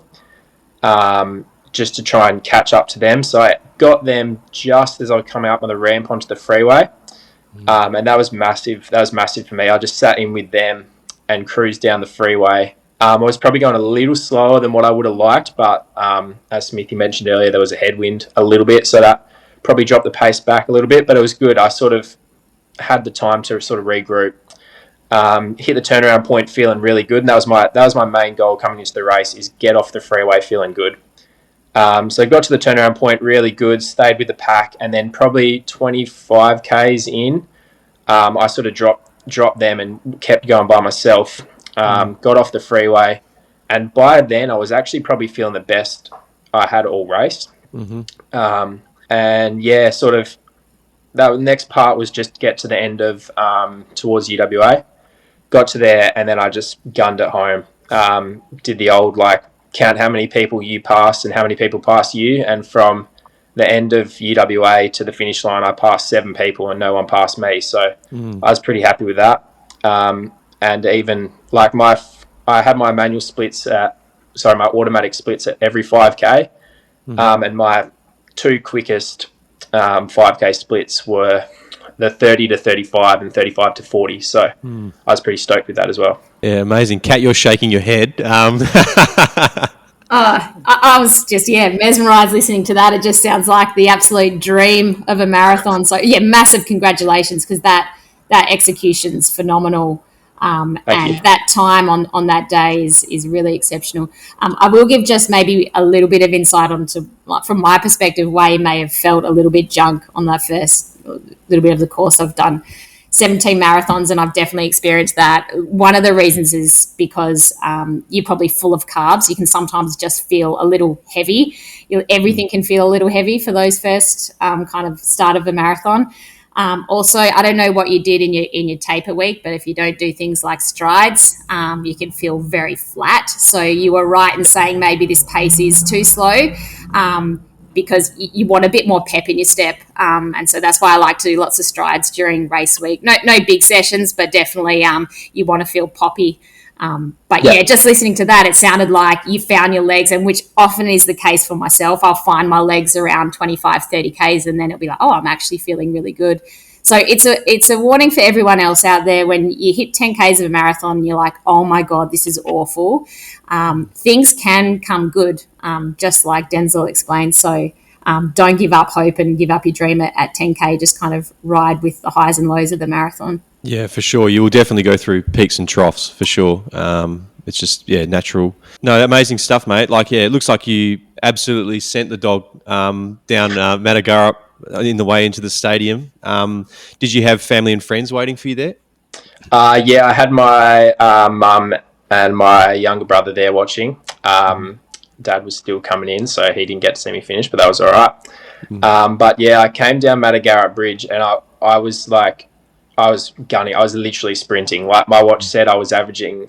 just to try and catch up to them. So I got them just as I was coming up on the ramp onto the freeway. And that was massive. That was massive for me. I just sat in with them and cruised down the freeway. I was probably going a little slower than what I would have liked, but as Smithy mentioned earlier, there was a headwind a little bit, so that probably dropped the pace back a little bit, but it was good. I sort of had the time to sort of regroup, hit the turnaround point feeling really good, and that was my main goal coming into the race, is get off the freeway feeling good. So got to the turnaround point really good, stayed with the pack, and then probably 25 Ks in, I sort of dropped them and kept going by myself. Got off the freeway, and by then I was actually probably feeling the best I had all race. And yeah, sort of that next part was just get to the end of towards UWA. Got to there, and then I just gunned it home. Did the old like count how many people you passed and how many people passed you, and from the end of UWA to the finish line, I passed 7 people and no one passed me. So I was pretty happy with that. And even like I had my manual splits my automatic splits at every 5K. And my 2 quickest 5K splits were the 30 to 35 and 35 to 40. So I was pretty stoked with that as well. Yeah, amazing. Kat, you're shaking your head. I was just, mesmerised listening to that. It just sounds like the absolute dream of a marathon. So, massive congratulations, because that execution's phenomenal. And that time on that day is really exceptional. I will give just maybe a little bit of insight onto, from my perspective, why you may have felt a little bit junk on that first little bit of the course. I've done 17 marathons, and I've definitely experienced that. One of the reasons is because you're probably full of carbs. You can sometimes just feel a little heavy. Everything can feel a little heavy for those first kind of start of a marathon. Also, I don't know what you did in your taper week, but if you don't do things like strides, you can feel very flat. So you were right in saying maybe this pace is too slow, because you want a bit more pep in your step. And so that's why I like to do lots of strides during race week. No big sessions, but definitely you want to feel poppy. Just listening to that, it sounded like you found your legs, and which often is the case for myself. I'll find my legs around 25, 30 Ks, and then it'll be like, oh, I'm actually feeling really good. So it's a warning for everyone else out there. When you hit 10 Ks of a marathon and you're like, oh my God, this is awful. Things can come good, just like Denzel explained. So don't give up hope and give up your dream at 10K. Just kind of ride with the highs and lows of the marathon. Yeah, for sure. You will definitely go through peaks and troughs, for sure. It's just, natural. No, amazing stuff, mate. It looks like you absolutely sent the dog down Matagarup in the way into the stadium. Did you have family and friends waiting for you there? I had my mum and my younger brother there watching. Dad was still coming in, so he didn't get to see me finish, but that was all right. I came down Matagarup Bridge, and I was gunning. I was literally sprinting. Like, my watch said I was averaging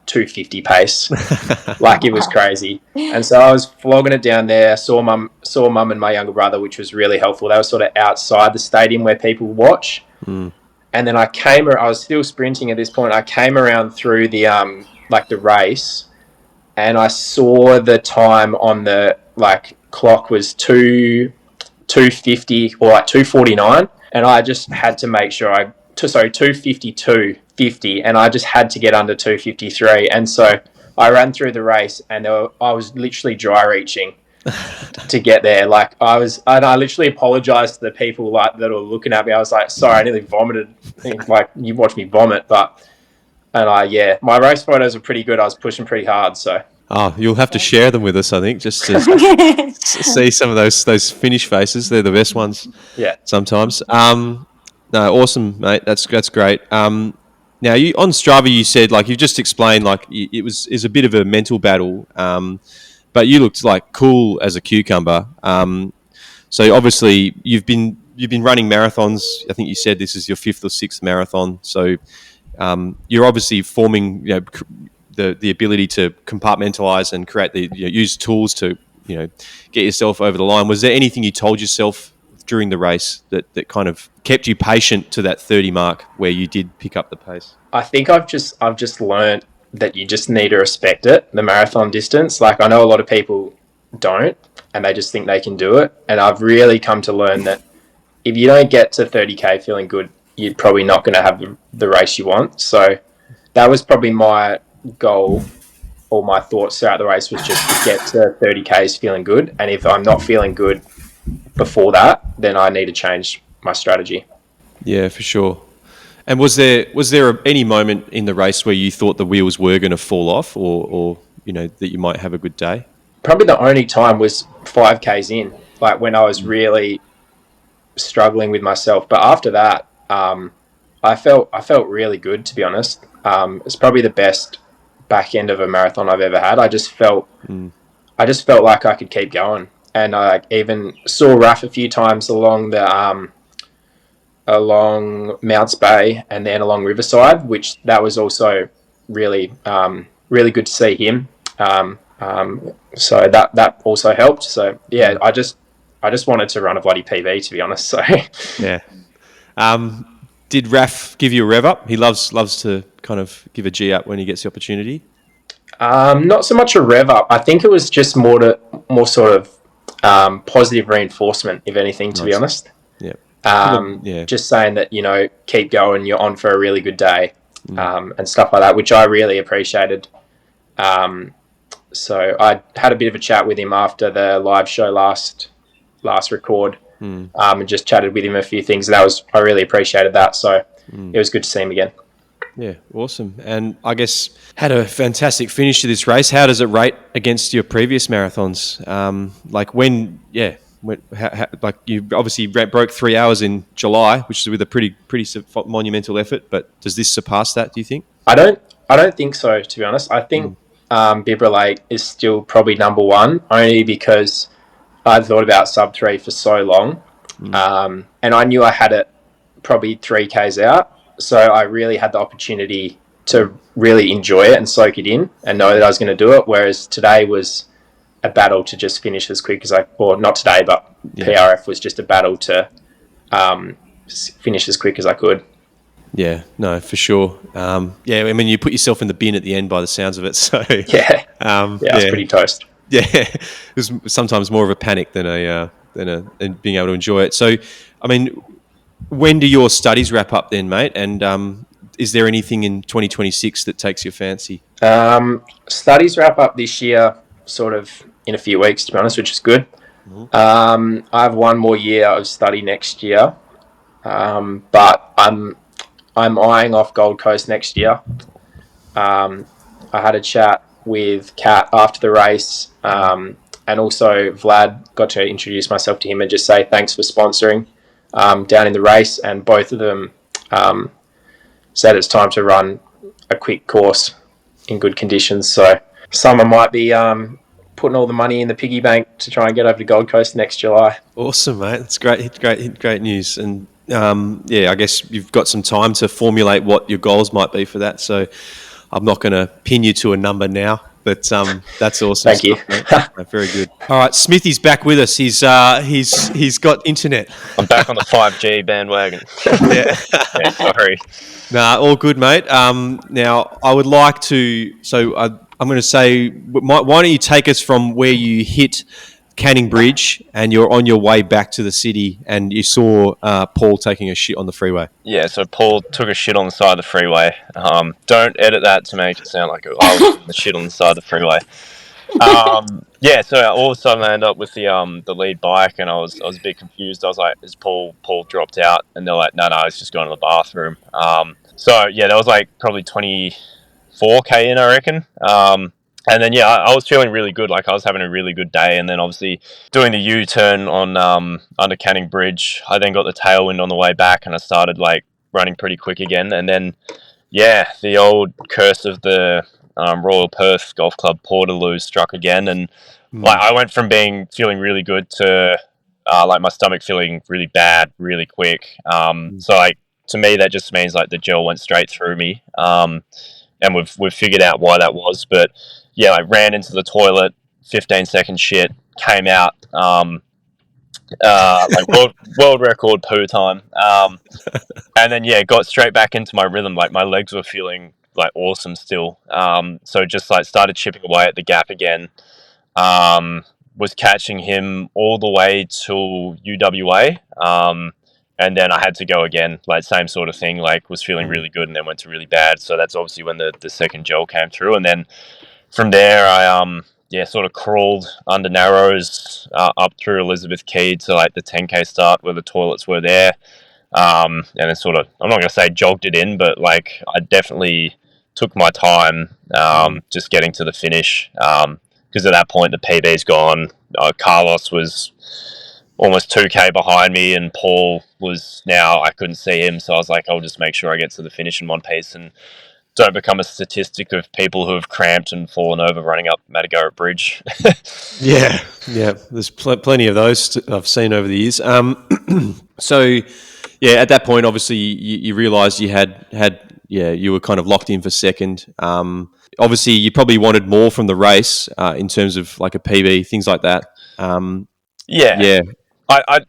250 pace. It was crazy. And so I was flogging it down there. Saw mum and my younger brother, which was really helpful. They were sort of outside the stadium where people watch. And then I was still sprinting at this point. I came around through the the race, and I saw the time on the clock was 2:50 or 2:49, and I just had to make sure 2:52.50, and I just had to get under 2:53, and so I ran through the race, and I was literally dry reaching to get there. I literally apologized to the people that were looking at me. I was like, sorry, I nearly vomited. You watched me vomit, my race photos were pretty good. I was pushing pretty hard, so. Oh, you'll have to share them with us, I think, just to see some of those finish faces. They're the best ones. Yeah. Sometimes. No, awesome, mate. That's great. Now, you on Strava, you said you've just explained it was a bit of a mental battle, but you looked cool as a cucumber. So obviously you've been running marathons. I think you said this is your 5th or 6th marathon. So you're obviously forming the ability to compartmentalize and create use tools to get yourself over the line. Was there anything you told yourself during the race that kind of kept you patient to that 30 mark where you did pick up the pace? I think I've just learned that you just need to respect it, the marathon distance. I know a lot of people don't, and they just think they can do it. And I've really come to learn that if you don't get to 30K feeling good, you're probably not going to have the race you want. So that was probably my goal, or my thoughts throughout the race, was just to get to 30Ks feeling good. And if I'm not feeling good before that, then I need to change my strategy. Yeah, for sure. And was there any moment in the race where you thought the wheels were going to fall off, or that you might have a good day? Probably the only time was 5Ks in, when I was really struggling with myself. But after that, I felt really good, to be honest. It's probably the best back end of a marathon I've ever had. I just felt like I could keep going. And I even saw Raf a few times along Mounts Bay and then along Riverside, which that was also really good to see him. So that also helped. So yeah, I just wanted to run a bloody PB, to be honest. So yeah. Did Raf give you a rev up? He loves to kind of give a G up when he gets the opportunity. Not so much a rev up. I think it was just more sort of positive reinforcement, if anything, to be honest. Yeah. Just saying that, keep going, you're on for a really good day, and stuff like that, which I really appreciated. So I had a bit of a chat with him after the live show last record, and just chatted with him a few things. I really appreciated that. So it was good to see him again. Yeah, awesome. And I guess had a fantastic finish to this race. How does it rate against your previous marathons? Like you obviously broke 3 hours in July, which is with a pretty monumental effort. But does this surpass that, do you think? I don't think so, to be honest. I think Bibra Lake is still probably number one, only because I'd thought about sub 3 for so long, and I knew I had it probably 3Ks out. So I really had the opportunity to really enjoy it and soak it in and know that I was going to do it. Whereas today was a battle to just finish as quick as not today, but PRF was just a battle to finish as quick as I could. Yeah, no, for sure. I mean, you put yourself in the bin at the end by the sounds of it. So I was pretty toast. Yeah, it was sometimes more of a panic than being able to enjoy it. So, I mean, when do your studies wrap up then, mate? And is there anything in 2026 that takes your fancy? Studies wrap up this year, sort of in a few weeks, to be honest, which is good. I have one more year of study next year, but I'm eyeing off Gold Coast next year. I had a chat with Kat after the race, and also Vlad. Got to introduce myself to him and just say thanks for sponsoring down in the race, and both of them said it's time to run a quick course in good conditions. So summer might be putting all the money in the piggy bank to try and get over to Gold Coast next July. Awesome, mate. That's great news. And I guess you've got some time to formulate what your goals might be for that. So I'm not going to pin you to a number now, but that's awesome. Thank you. Very good. All right, Smithy's back with us. He's got internet. I'm back on the 5G bandwagon. Yeah, sorry. Nah, all good, mate. Now I would like to. So I'm going to say, why don't you take us from where you hit Canning Bridge and you're on your way back to the city and you saw Paul taking a shit on the freeway? Yeah, so Paul took a shit on the side of the freeway. Don't edit that to make it sound like I was doing the shit on the side of the freeway. So all of a sudden I ended up with the lead bike, and I was a bit confused. I was like, "Is Paul dropped out?" And they're like, "No, he's just going to the bathroom." That was like probably 24K in, I reckon. And then I was feeling really good. Like I was having a really good day, and then obviously doing the U-turn on under Canning Bridge, I then got the tailwind on the way back, and I started like running pretty quick again. And then the old curse of the Royal Perth Golf Club Portaloo struck again, and I went from feeling really good to my stomach feeling really bad really quick. So like to me that just means like the gel went straight through me, and we've figured out why that was. But I ran into the toilet, 15-second shit, came out, world record poo time, and then got straight back into my rhythm. Like my legs were feeling like awesome still, so just like started chipping away at the gap again. Was catching him all the way to UWA, and then I had to go again, like same sort of thing, like was feeling really good and then went to really bad. So that's obviously when the second gel came through, and then from there I sort of crawled under Narrows up through Elizabeth Quay to like the 10K start where the toilets were there, and then sort of, I'm not going to say jogged it in, but like I definitely took my time just getting to the finish, because at that point the PB's gone. Carlos was almost 2K behind me, and Paul was, now I couldn't see him, so I was like, I'll just make sure I get to the finish in one piece and don't become a statistic of people who have cramped and fallen over running up Matagorra Bridge. Yeah, there's plenty of those I've seen over the years. So at that point obviously you realised you you were kind of locked in for second. Obviously you probably wanted more from the race in terms of like a PB, things like that. I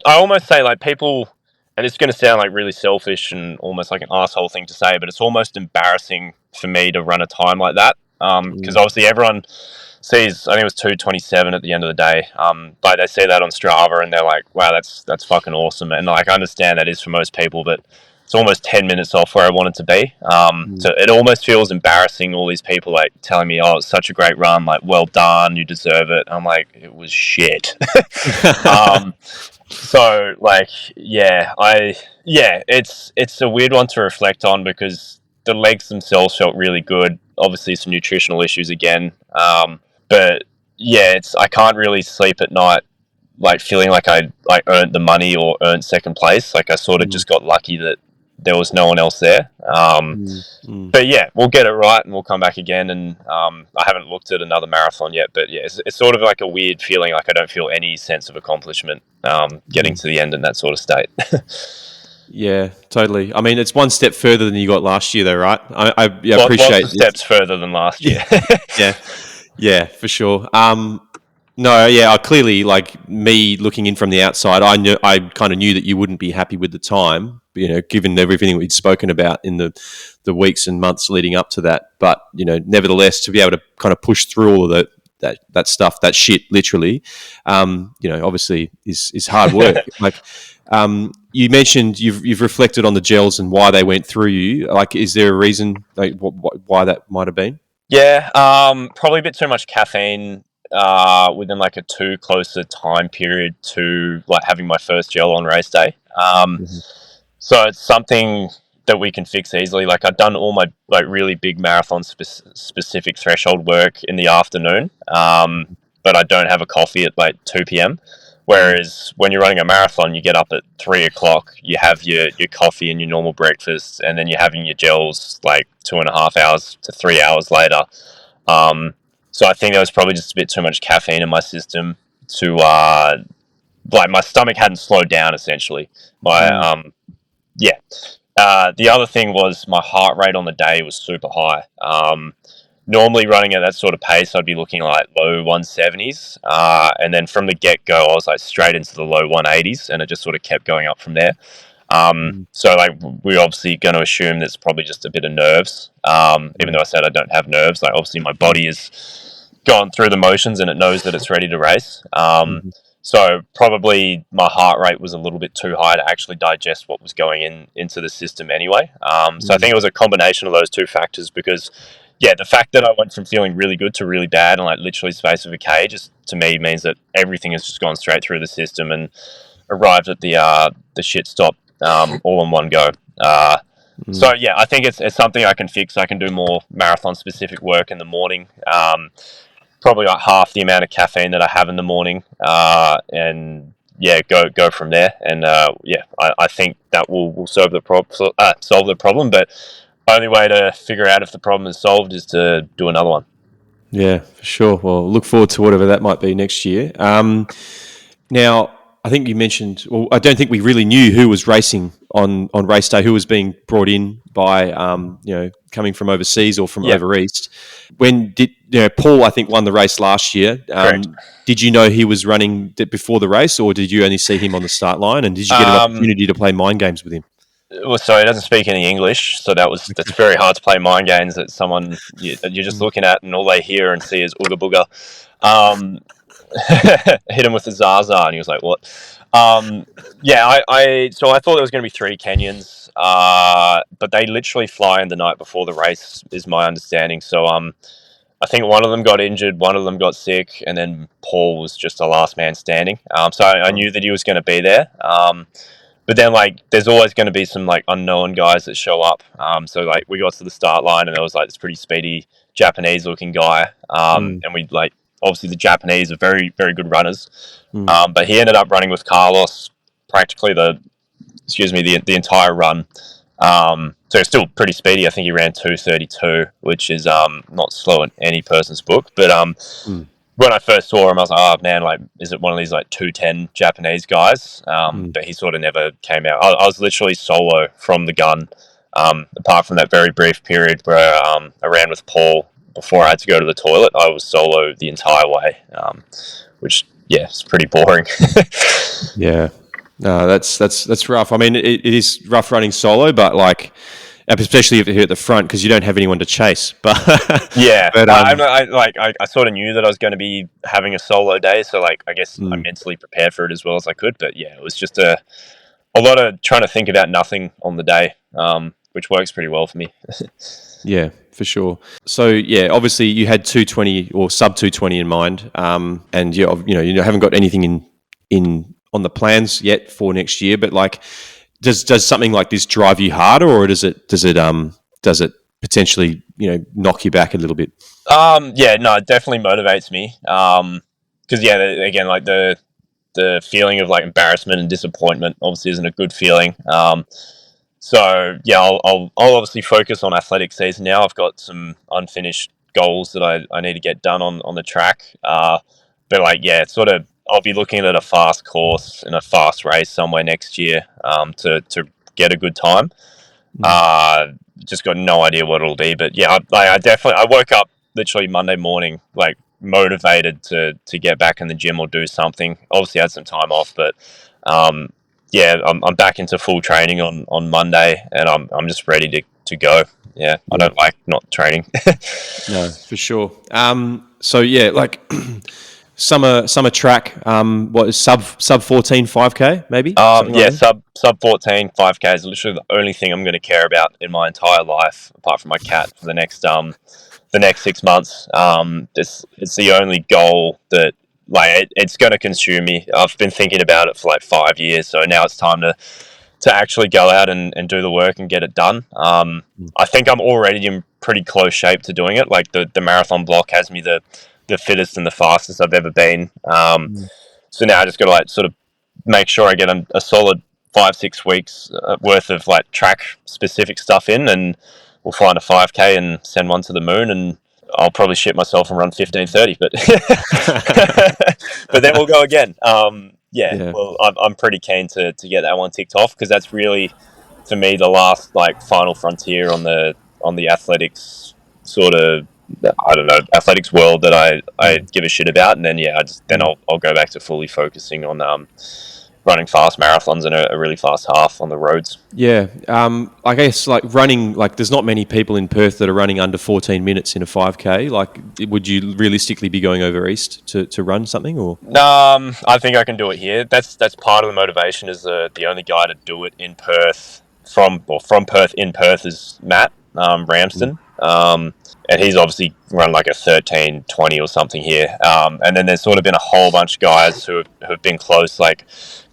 almost say like people, and it's going to sound like really selfish and almost like an asshole thing to say, but it's almost embarrassing for me to run a time like that, because obviously everyone sees, I think it was 2:27 at the end of the day. Like they see that on Strava and they're like, wow, that's fucking awesome. And like I understand that is for most people, but it's almost 10 minutes off where I wanted to be. So it almost feels embarrassing, all these people like telling me, oh, it's such a great run, like well done, you deserve it. I'm like, it was shit. So like, it's a weird one to reflect on because the legs themselves felt really good. Obviously some nutritional issues again. But yeah, I can't really sleep at night like feeling like I like earned the money or earned second place. Like I sort of just got lucky that there was no one else there. But yeah, we'll get it right and we'll come back again. And I haven't looked at another marathon yet, but yeah, it's sort of like a weird feeling. Like I don't feel any sense of accomplishment getting to the end in that sort of state. Yeah, totally. I mean, it's one step further than you got last year, though, right? I appreciate lots of steps further than last year. Yeah, for sure. No, yeah, I clearly, like me looking in from the outside, I kind of knew that you wouldn't be happy with the time, you know, given everything we'd spoken about in the weeks and months leading up to that. But, you know, nevertheless, to be able to kind of push through all of that stuff, that shit, literally, you know, obviously is hard work. Like, you mentioned you've reflected on the gels and why they went through you. Like, is there a reason like why that might have been? Yeah, probably a bit too much caffeine within like a too close a time period to like having my first gel on race day. So it's something that we can fix easily. Like I've done all my like really big marathon specific threshold work in the afternoon, but I don't have a coffee at like 2 p.m. Whereas when you're running a marathon, you get up at 3 o'clock, you have your coffee and your normal breakfast, and then you're having your gels like 2.5 hours to 3 hours later. So I think there was probably just a bit too much caffeine in my system to like my stomach hadn't slowed down essentially. The other thing was my heart rate on the day was super high. Normally running at that sort of pace, I'd be looking like low 170s. And then from the get-go, I was like straight into the low 180s and it just sort of kept going up from there. So like we're obviously going to assume there's probably just a bit of nerves. Even though I said I don't have nerves, like obviously my body is gone through the motions and it knows that it's ready to race. So probably my heart rate was a little bit too high to actually digest what was going into the system anyway. So I think it was a combination of those two factors because yeah, the fact that I went from feeling really good to really bad in like literally space of a K just to me means that everything has just gone straight through the system and arrived at the shit stop all in one go. So yeah, I think it's something I can fix. I can do more marathon specific work in the morning. Probably like half the amount of caffeine that I have in the morning, and yeah, go from there. And I think that will solve the problem. But only way to figure out if the problem is solved is to do another one. Yeah, for sure. Well, look forward to whatever that might be next year. Now, I think you mentioned, well, I don't think we really knew who was racing on race day, who was being brought in by, coming from overseas or from over east. When did, Paul, I think, won the race last year. Did you know he was running before the race or did you only see him on the start line? And did you get an opportunity to play mind games with him? Well, so he doesn't speak any English, so that's very hard to play mind games that someone you're just looking at and all they hear and see is ooga booga. Hit him with the Zaza and he was like, what? I thought there was going to be 3 Kenyans, but they literally fly in the night before the race is my understanding. So I think one of them got injured, one of them got sick, and then Paul was just the last man standing. So I knew that he was going to be there. But then, like, there's always going to be some, like, unknown guys that show up. So, like, we got to the start line and there was, like, this pretty speedy Japanese-looking guy. And we, like, obviously the Japanese are very, very good runners. But he ended up running with Carlos practically the entire run. So it's still pretty speedy. I think he ran 2:32, which is not slow in any person's book. But when I first saw him, I was like, oh man, like, is it one of these like 2:10 Japanese guys? But he sort of never came out. I was literally solo from the gun, apart from that very brief period where I ran with Paul before I had to go to the toilet. I was solo the entire way, which it's pretty boring. Yeah, no, that's rough. I mean, it is rough running solo, but like especially if you're at the front because you don't have anyone to chase. But yeah, but I sort of knew that I was going to be having a solo day, so like I guess I mentally prepared for it as well as I could. But yeah, it was just a lot of trying to think about nothing on the day, which works pretty well for me. Yeah, for sure. So yeah, obviously you had 220 or sub 220 in mind, and you haven't got anything in on the plans yet for next year. But like, does something like this drive you harder, or does it potentially knock you back a little bit? Yeah, no, it definitely motivates me. Because yeah, again, like the feeling of like embarrassment and disappointment obviously isn't a good feeling. So yeah, I'll obviously focus on athletic season now. I've got some unfinished goals that I need to get done on the track. But like yeah, it's sort of I'll be looking at a fast course in a fast race somewhere next year to get a good time. Just got no idea what it'll be, but yeah, I woke up literally Monday morning like motivated to get back in the gym or do something. Obviously had some time off, but yeah, I'm back into full training on Monday, and I'm just ready to go. Yeah, I don't like not training. No, for sure. So yeah, like summer track. What is sub 14 5K maybe? Yeah, sub 14 5K is literally the only thing I'm going to care about in my entire life, apart from my cat, for the next 6 months. It's the only goal that like it's going to consume me. I've been thinking about it for like 5 years, so now it's time to actually go out and do the work and get it done. I think I'm already in pretty close shape to doing it. Like the marathon block has me the fittest and the fastest I've ever been. So now I just got to like sort of make sure I get a solid 5-6 weeks worth of like track specific stuff in, and we'll find a 5K and send one to the moon, and I'll probably shit myself and run 15:30, but but then we'll go again. Well, I'm pretty keen to get that one ticked off, because that's really, for me, the last like final frontier on the athletics sort of, I don't know, athletics world that I give a shit about, and then I'll go back to fully focusing on running fast marathons and a really fast half on the roads. Yeah, I guess like running, like there's not many people in Perth that are running under 14 minutes in a 5K. Like, would you realistically be going over east to run something, or? I think I can do it here. That's part of the motivation. Is the only guy to do it in Perth from Perth in Perth is Matt Ramsden. And he's obviously run like a 13:20 or something here. And then there's sort of been a whole bunch of guys who have been close, like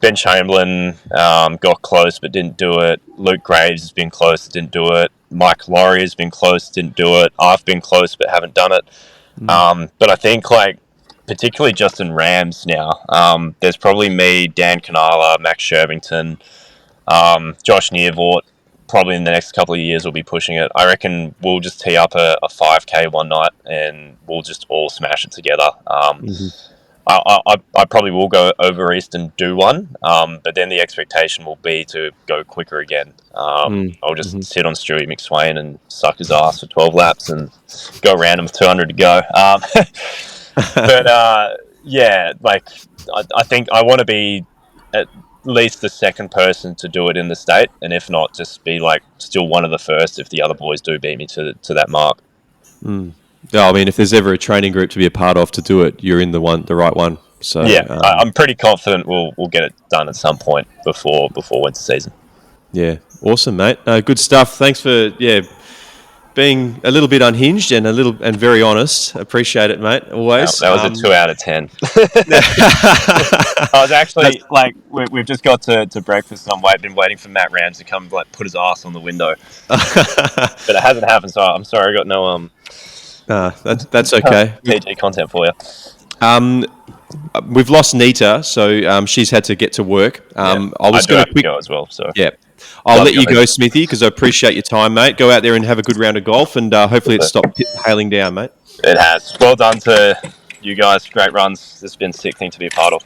Ben Chamberlain got close but didn't do it. Luke Graves has been close, didn't do it. Mike Laurie has been close, didn't do it. I've been close but haven't done it. But I think like particularly Justin Rams now, there's probably me, Dan Canala, Max Shervington, Josh Nearvort. Probably in the next couple of years we'll be pushing it. I reckon we'll just tee up a 5K one night and we'll just all smash it together. I probably will go over east and do one, but then the expectation will be to go quicker again. I'll just sit on Stewie McSwain and suck his ass for 12 laps and go around him with 200 to go. But yeah, like I think I want to be at least the second person to do it in the state, and if not, just be like still one of the first if the other boys do beat me to that mark. Yeah, I mean, if there's ever a training group to be a part of to do it, you're in the right one. So yeah, I'm pretty confident we'll get it done at some point before winter season. Yeah, awesome, mate. Good stuff. Thanks for being a little bit unhinged and very honest. Appreciate it, mate. Always. That was a 2 out of 10. I was actually like, we've just got to breakfast. So I've been waiting for Matt Rams to come like put his ass on the window, but it hasn't happened. So I'm sorry, I got no that's okay. PG content for you. We've lost Nita, so she's had to get to work. I was going to go as well. So yeah. I'll let you go, Smithy, because I appreciate your time, mate. Go out there and have a good round of golf, and hopefully it stopped hailing down, mate. It has. Well done to you guys. Great runs. It's been a sick thing to be a part of.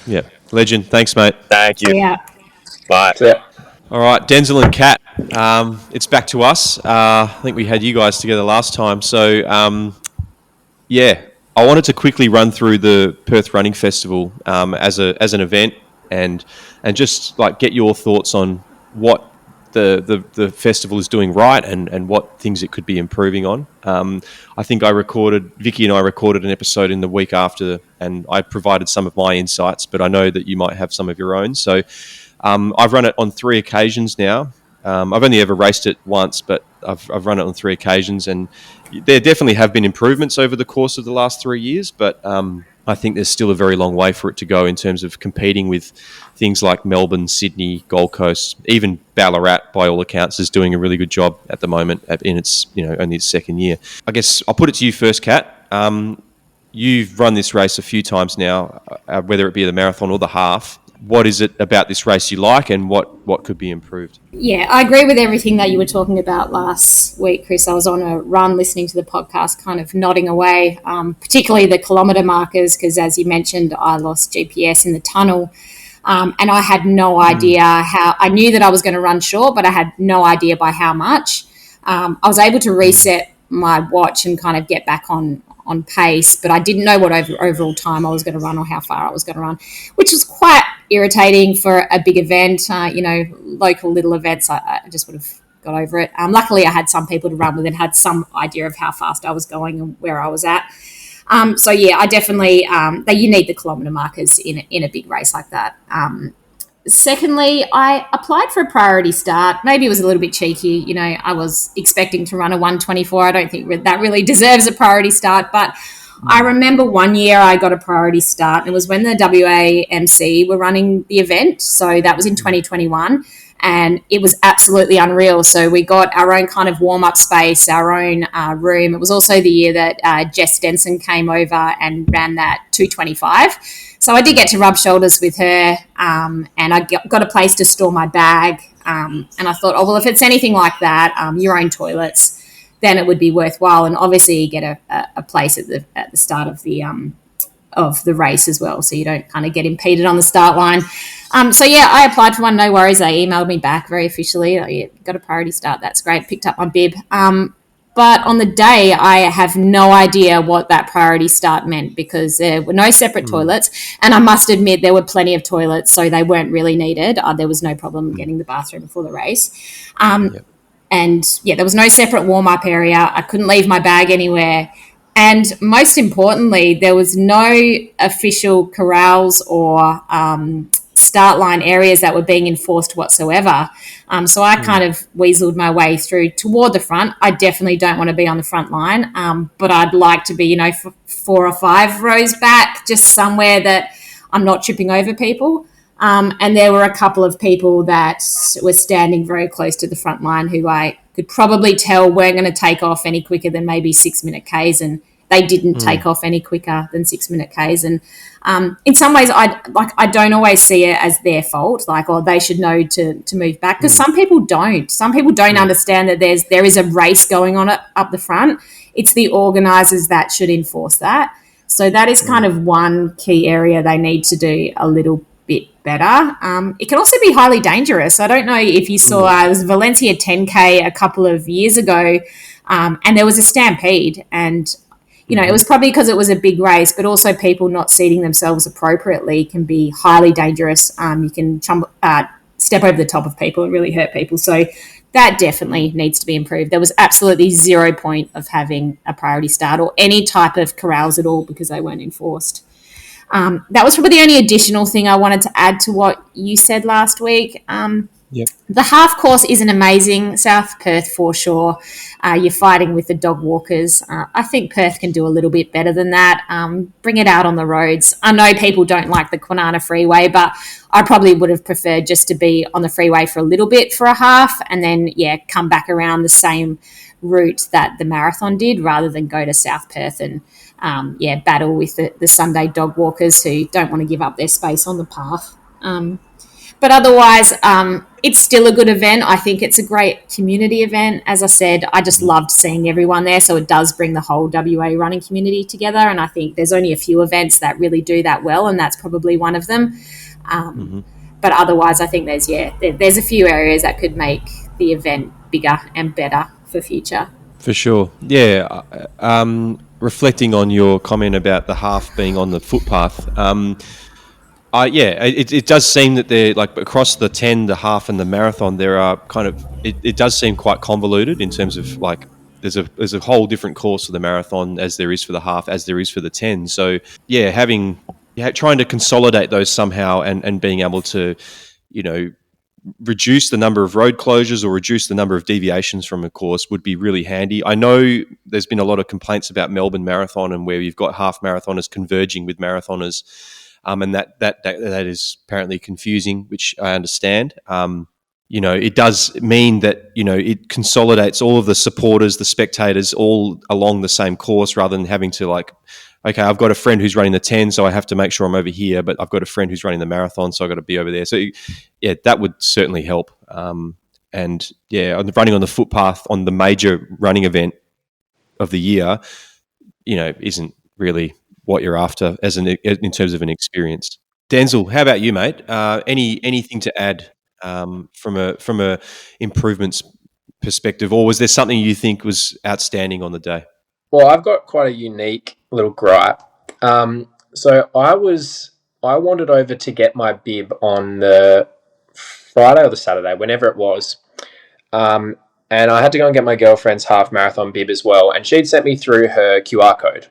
Yeah. Legend. Thanks, mate. Thank you. Yeah. Bye. Yeah. All right, Denzel and Kat, it's back to us. I think we had you guys together last time. So, I wanted to quickly run through the Perth Running Festival as an event and just like get your thoughts on what the festival is doing right and what things it could be improving on. I think Vicky and I recorded an episode in the week after, and I provided some of my insights, but I know that you might have some of your own. So I've run it on 3 occasions now. I've only ever raced it once, but I've run it on 3 occasions, and there definitely have been improvements over the course of the last 3 years, but I think there's still a very long way for it to go in terms of competing with things like Melbourne, Sydney, Gold Coast. Even Ballarat, by all accounts, is doing a really good job at the moment in its only its second year. I guess I'll put it to you first, Kat. You've run this race a few times now, whether it be the marathon or the half. What is it about this race you like, and what could be improved? Yeah, I agree with everything that you were talking about last week, Chris. I was on a run listening to the podcast, kind of nodding away, particularly the kilometre markers, because as you mentioned, I lost GPS in the tunnel, and I had no idea how. I knew that I was going to run short, but I had no idea by how much. I was able to reset my watch and kind of get back on pace, but I didn't know what overall time I was going to run or how far I was going to run, which was quite irritating for a big event. Local little events, I just would have got over it. Luckily, I had some people to run with and had some idea of how fast I was going and where I was at. I definitely, you need the kilometre markers in a big race like that. Secondly, I applied for a priority start. Maybe it was a little bit cheeky. I was expecting to run a 1:24. I don't think that really deserves a priority start. But I remember one year I got a priority start. It was when the WAMC were running the event. So that was in 2021. And it was absolutely unreal. So we got our own kind of warm-up space, our own room. It was also the year that Jess Denson came over and ran that 2:25. So I did get to rub shoulders with her, and I got a place to store my bag. And I thought, if it's anything like that, your own toilets, then it would be worthwhile. And obviously you get a place at the start of the race as well, so you don't kind of get impeded on the start line. I applied for one, no worries. They emailed me back very officially. Got a priority start, that's great. Picked up my bib. But on the day, I have no idea what that priority start meant because there were no separate toilets. And I must admit there were plenty of toilets, so they weren't really needed. There was no problem getting the bathroom before the race. And there was no separate warm-up area. I couldn't leave my bag anywhere. And most importantly, there was no official corrals or start line areas that were being enforced whatsoever. So I kind of weaseled my way through toward the front. I definitely don't want to be on the front line, but I'd like to be, 4 or 5 rows back, just somewhere that I'm not tripping over people. And there were a couple of people that were standing very close to the front line who I could probably tell weren't going to take off any quicker than maybe 6-minute Ks, and they didn't take off any quicker than 6-minute Ks. And in some ways, I don't always see it as their fault, they should know to move back, because some people don't. Some people don't understand that there is a race going on up the front. It's the organisers that should enforce that. So that is kind of one key area they need to do a little bit better. It can also be highly dangerous. I don't know if you saw, it was Valencia 10K a couple of years ago, and there was a stampede, and it was probably because it was a big race, but also people not seating themselves appropriately can be highly dangerous. You can step over the top of people and really hurt people. So that definitely needs to be improved. There was absolutely 0 point of having a priority start or any type of corrals at all because they weren't enforced. That was probably the only additional thing I wanted to add to what you said last week. The half course isn't amazing. South Perth foreshore, you're fighting with the dog walkers. I think Perth can do a little bit better than that. Bring it out on the roads. I know people don't like the Kwinana Freeway, but I probably would have preferred just to be on the freeway for a little bit for a half and then, come back around the same route that the marathon did rather than go to South Perth and, battle with the Sunday dog walkers who don't want to give up their space on the path. But otherwise, it's still a good event. I think it's a great community event. As I said, I just loved seeing everyone there. So it does bring the whole WA running community together. And I think there's only a few events that really do that well. And that's probably one of them. But otherwise, I think there's a few areas that could make the event bigger and better for future. For sure. Yeah. Reflecting on your comment about the half being on the footpath, It does seem that they're like across the 10, the half, and the marathon. There are kind of it does seem quite convoluted in terms of like there's a whole different course for the marathon as there is for the half, as there is for the 10. So yeah, trying to consolidate those somehow and being able to, you know, reduce the number of road closures or reduce the number of deviations from a course would be really handy. I know there's been a lot of complaints about Melbourne Marathon and where you've got half marathoners converging with marathoners. And that is apparently confusing, which I understand. You know, it does mean that, you know, it consolidates all of the supporters, the spectators, all along the same course rather than having to like, okay, I've got a friend who's running the 10, so I have to make sure I'm over here, but I've got a friend who's running the marathon, so I've got to be over there. So, yeah, that would certainly help. And, yeah, running on the footpath on the major running event of the year, you know, isn't really what you're after in terms of an experience. Denzel, how about you, mate? Anything to add from a improvements perspective, or was there something you think was outstanding on the day? Well, I've got quite a unique little gripe. So I wandered over to get my bib on the Friday or the Saturday, whenever it was. And I had to go and get my girlfriend's half marathon bib as well. And she'd sent me through her QR code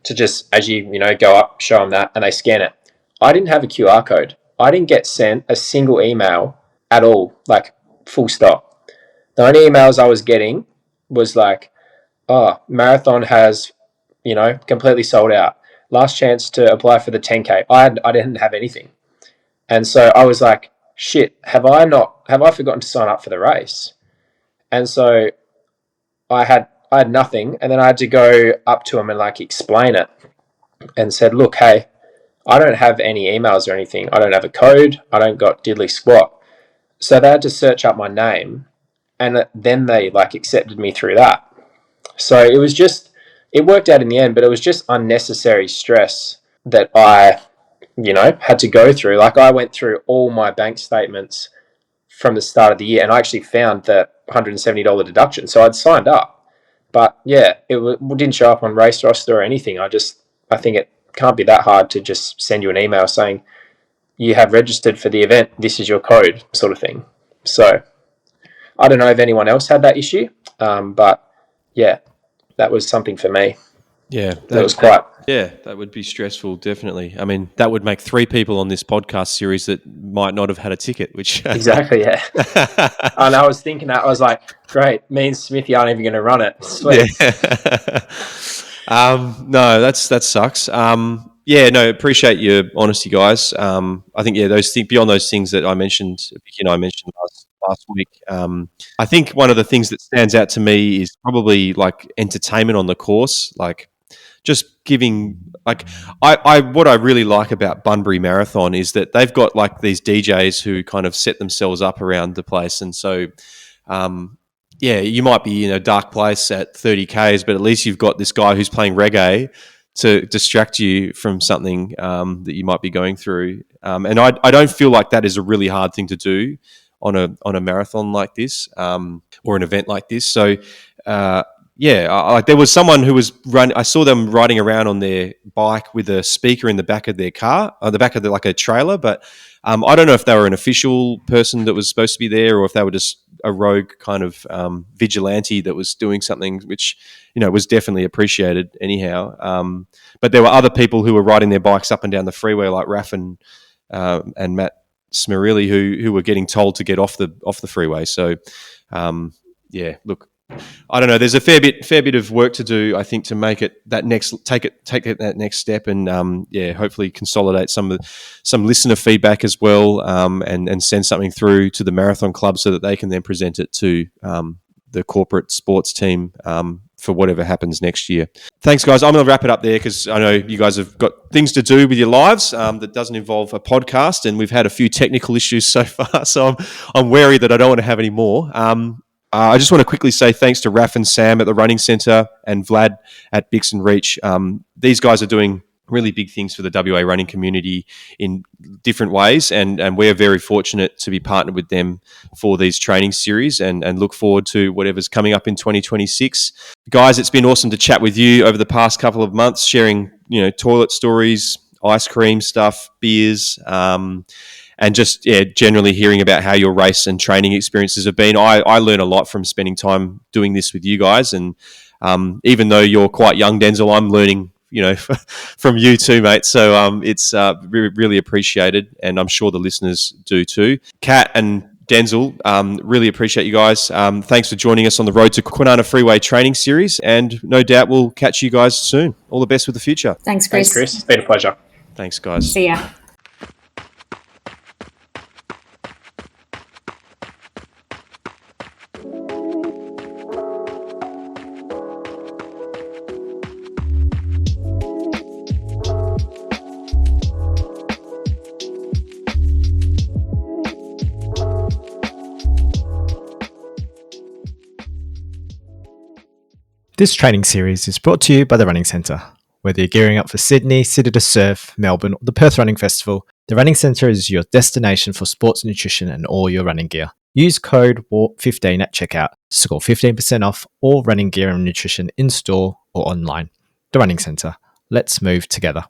to just, as you go up, show them that, and they scan it. I didn't have a QR code. I didn't get sent a single email at all, like full stop. The only emails I was getting was like, oh, marathon has, completely sold out. Last chance to apply for the 10K. I didn't have anything. And so I was like, shit, have I forgotten to sign up for the race? And so I had nothing. And then I had to go up to him and like explain it and said, look, hey, I don't have any emails or anything. I don't have a code. I don't got diddly squat. So they had to search up my name and then they like accepted me through that. So it worked out in the end, but it was just unnecessary stress that I, had to go through. Like I went through all my bank statements from the start of the year and I actually found that $170 deduction. So I'd signed up, but yeah, it didn't show up on Race Roster or anything. I think it can't be that hard to just send you an email saying you have registered for the event. This is your code, sort of thing. So I don't know if anyone else had that issue, but yeah, that was something for me. Yeah, that was quite. Yeah, that would be stressful, definitely. I mean, that would make 3 people on this podcast series that might not have had a ticket, which... Exactly, yeah. And I was thinking that, I was like, great, me and Smithy aren't even going to run it. Sweet. Yeah. No, that sucks. Appreciate your honesty, guys. I think, beyond those things that I mentioned, Vicky and I mentioned last week, I think one of the things that stands out to me is probably like entertainment on the course, like just giving like what I really like about Bunbury Marathon is that they've got like these DJs who kind of set themselves up around the place, and so you might be in a dark place at 30 Ks, but at least you've got this guy who's playing reggae to distract you from something that you might be going through, and I don't feel like that is a really hard thing to do on a marathon like this or an event like this. So like there was someone who was I saw them riding around on their bike with a speaker in the back of their car, or the back of like a trailer. But I don't know if they were an official person that was supposed to be there, or if they were just a rogue kind of vigilante that was doing something, which was definitely appreciated anyhow. But there were other people who were riding their bikes up and down the freeway, like Raf and Matt Smarilli, who were getting told to get off the freeway. So look, I don't know. There's a fair bit of work to do, I think, to make it that take it that next step, and hopefully consolidate some listener feedback as well, and send something through to the marathon club so that they can then present it to the corporate sports team for whatever happens next year. Thanks, guys. I'm going to wrap it up there because I know you guys have got things to do with your lives that doesn't involve a podcast, and we've had a few technical issues so far, so I'm wary that I don't want to have any more. I just want to quickly say thanks to Raf and Sam at the Running Centre and Vlad at Bix and Reach. These guys are doing really big things for the WA running community in different ways, and we're very fortunate to be partnered with them for these training series and look forward to whatever's coming up in 2026. Guys, it's been awesome to chat with you over the past couple of months, sharing toilet stories, ice cream stuff, beers, and just generally hearing about how your race and training experiences have been. I learn a lot from spending time doing this with you guys, and even though you're quite young, Denzel, I'm learning, from you too, mate. So it's really appreciated, and I'm sure the listeners do too. Kat and Denzel, really appreciate you guys. Thanks for joining us on the Road to Kwinana Freeway training series, and no doubt we'll catch you guys soon. All the best with the future. Thanks, Chris. Thanks, Chris. It's been a pleasure. Thanks, guys. See ya. This training series is brought to you by the Running Centre. Whether you're gearing up for Sydney, City to Surf, Melbourne, or the Perth Running Festival, the Running Centre is your destination for sports nutrition and all your running gear. Use code WARP15 at checkout to score 15% off all running gear and nutrition in store or online. The Running Centre. Let's move together.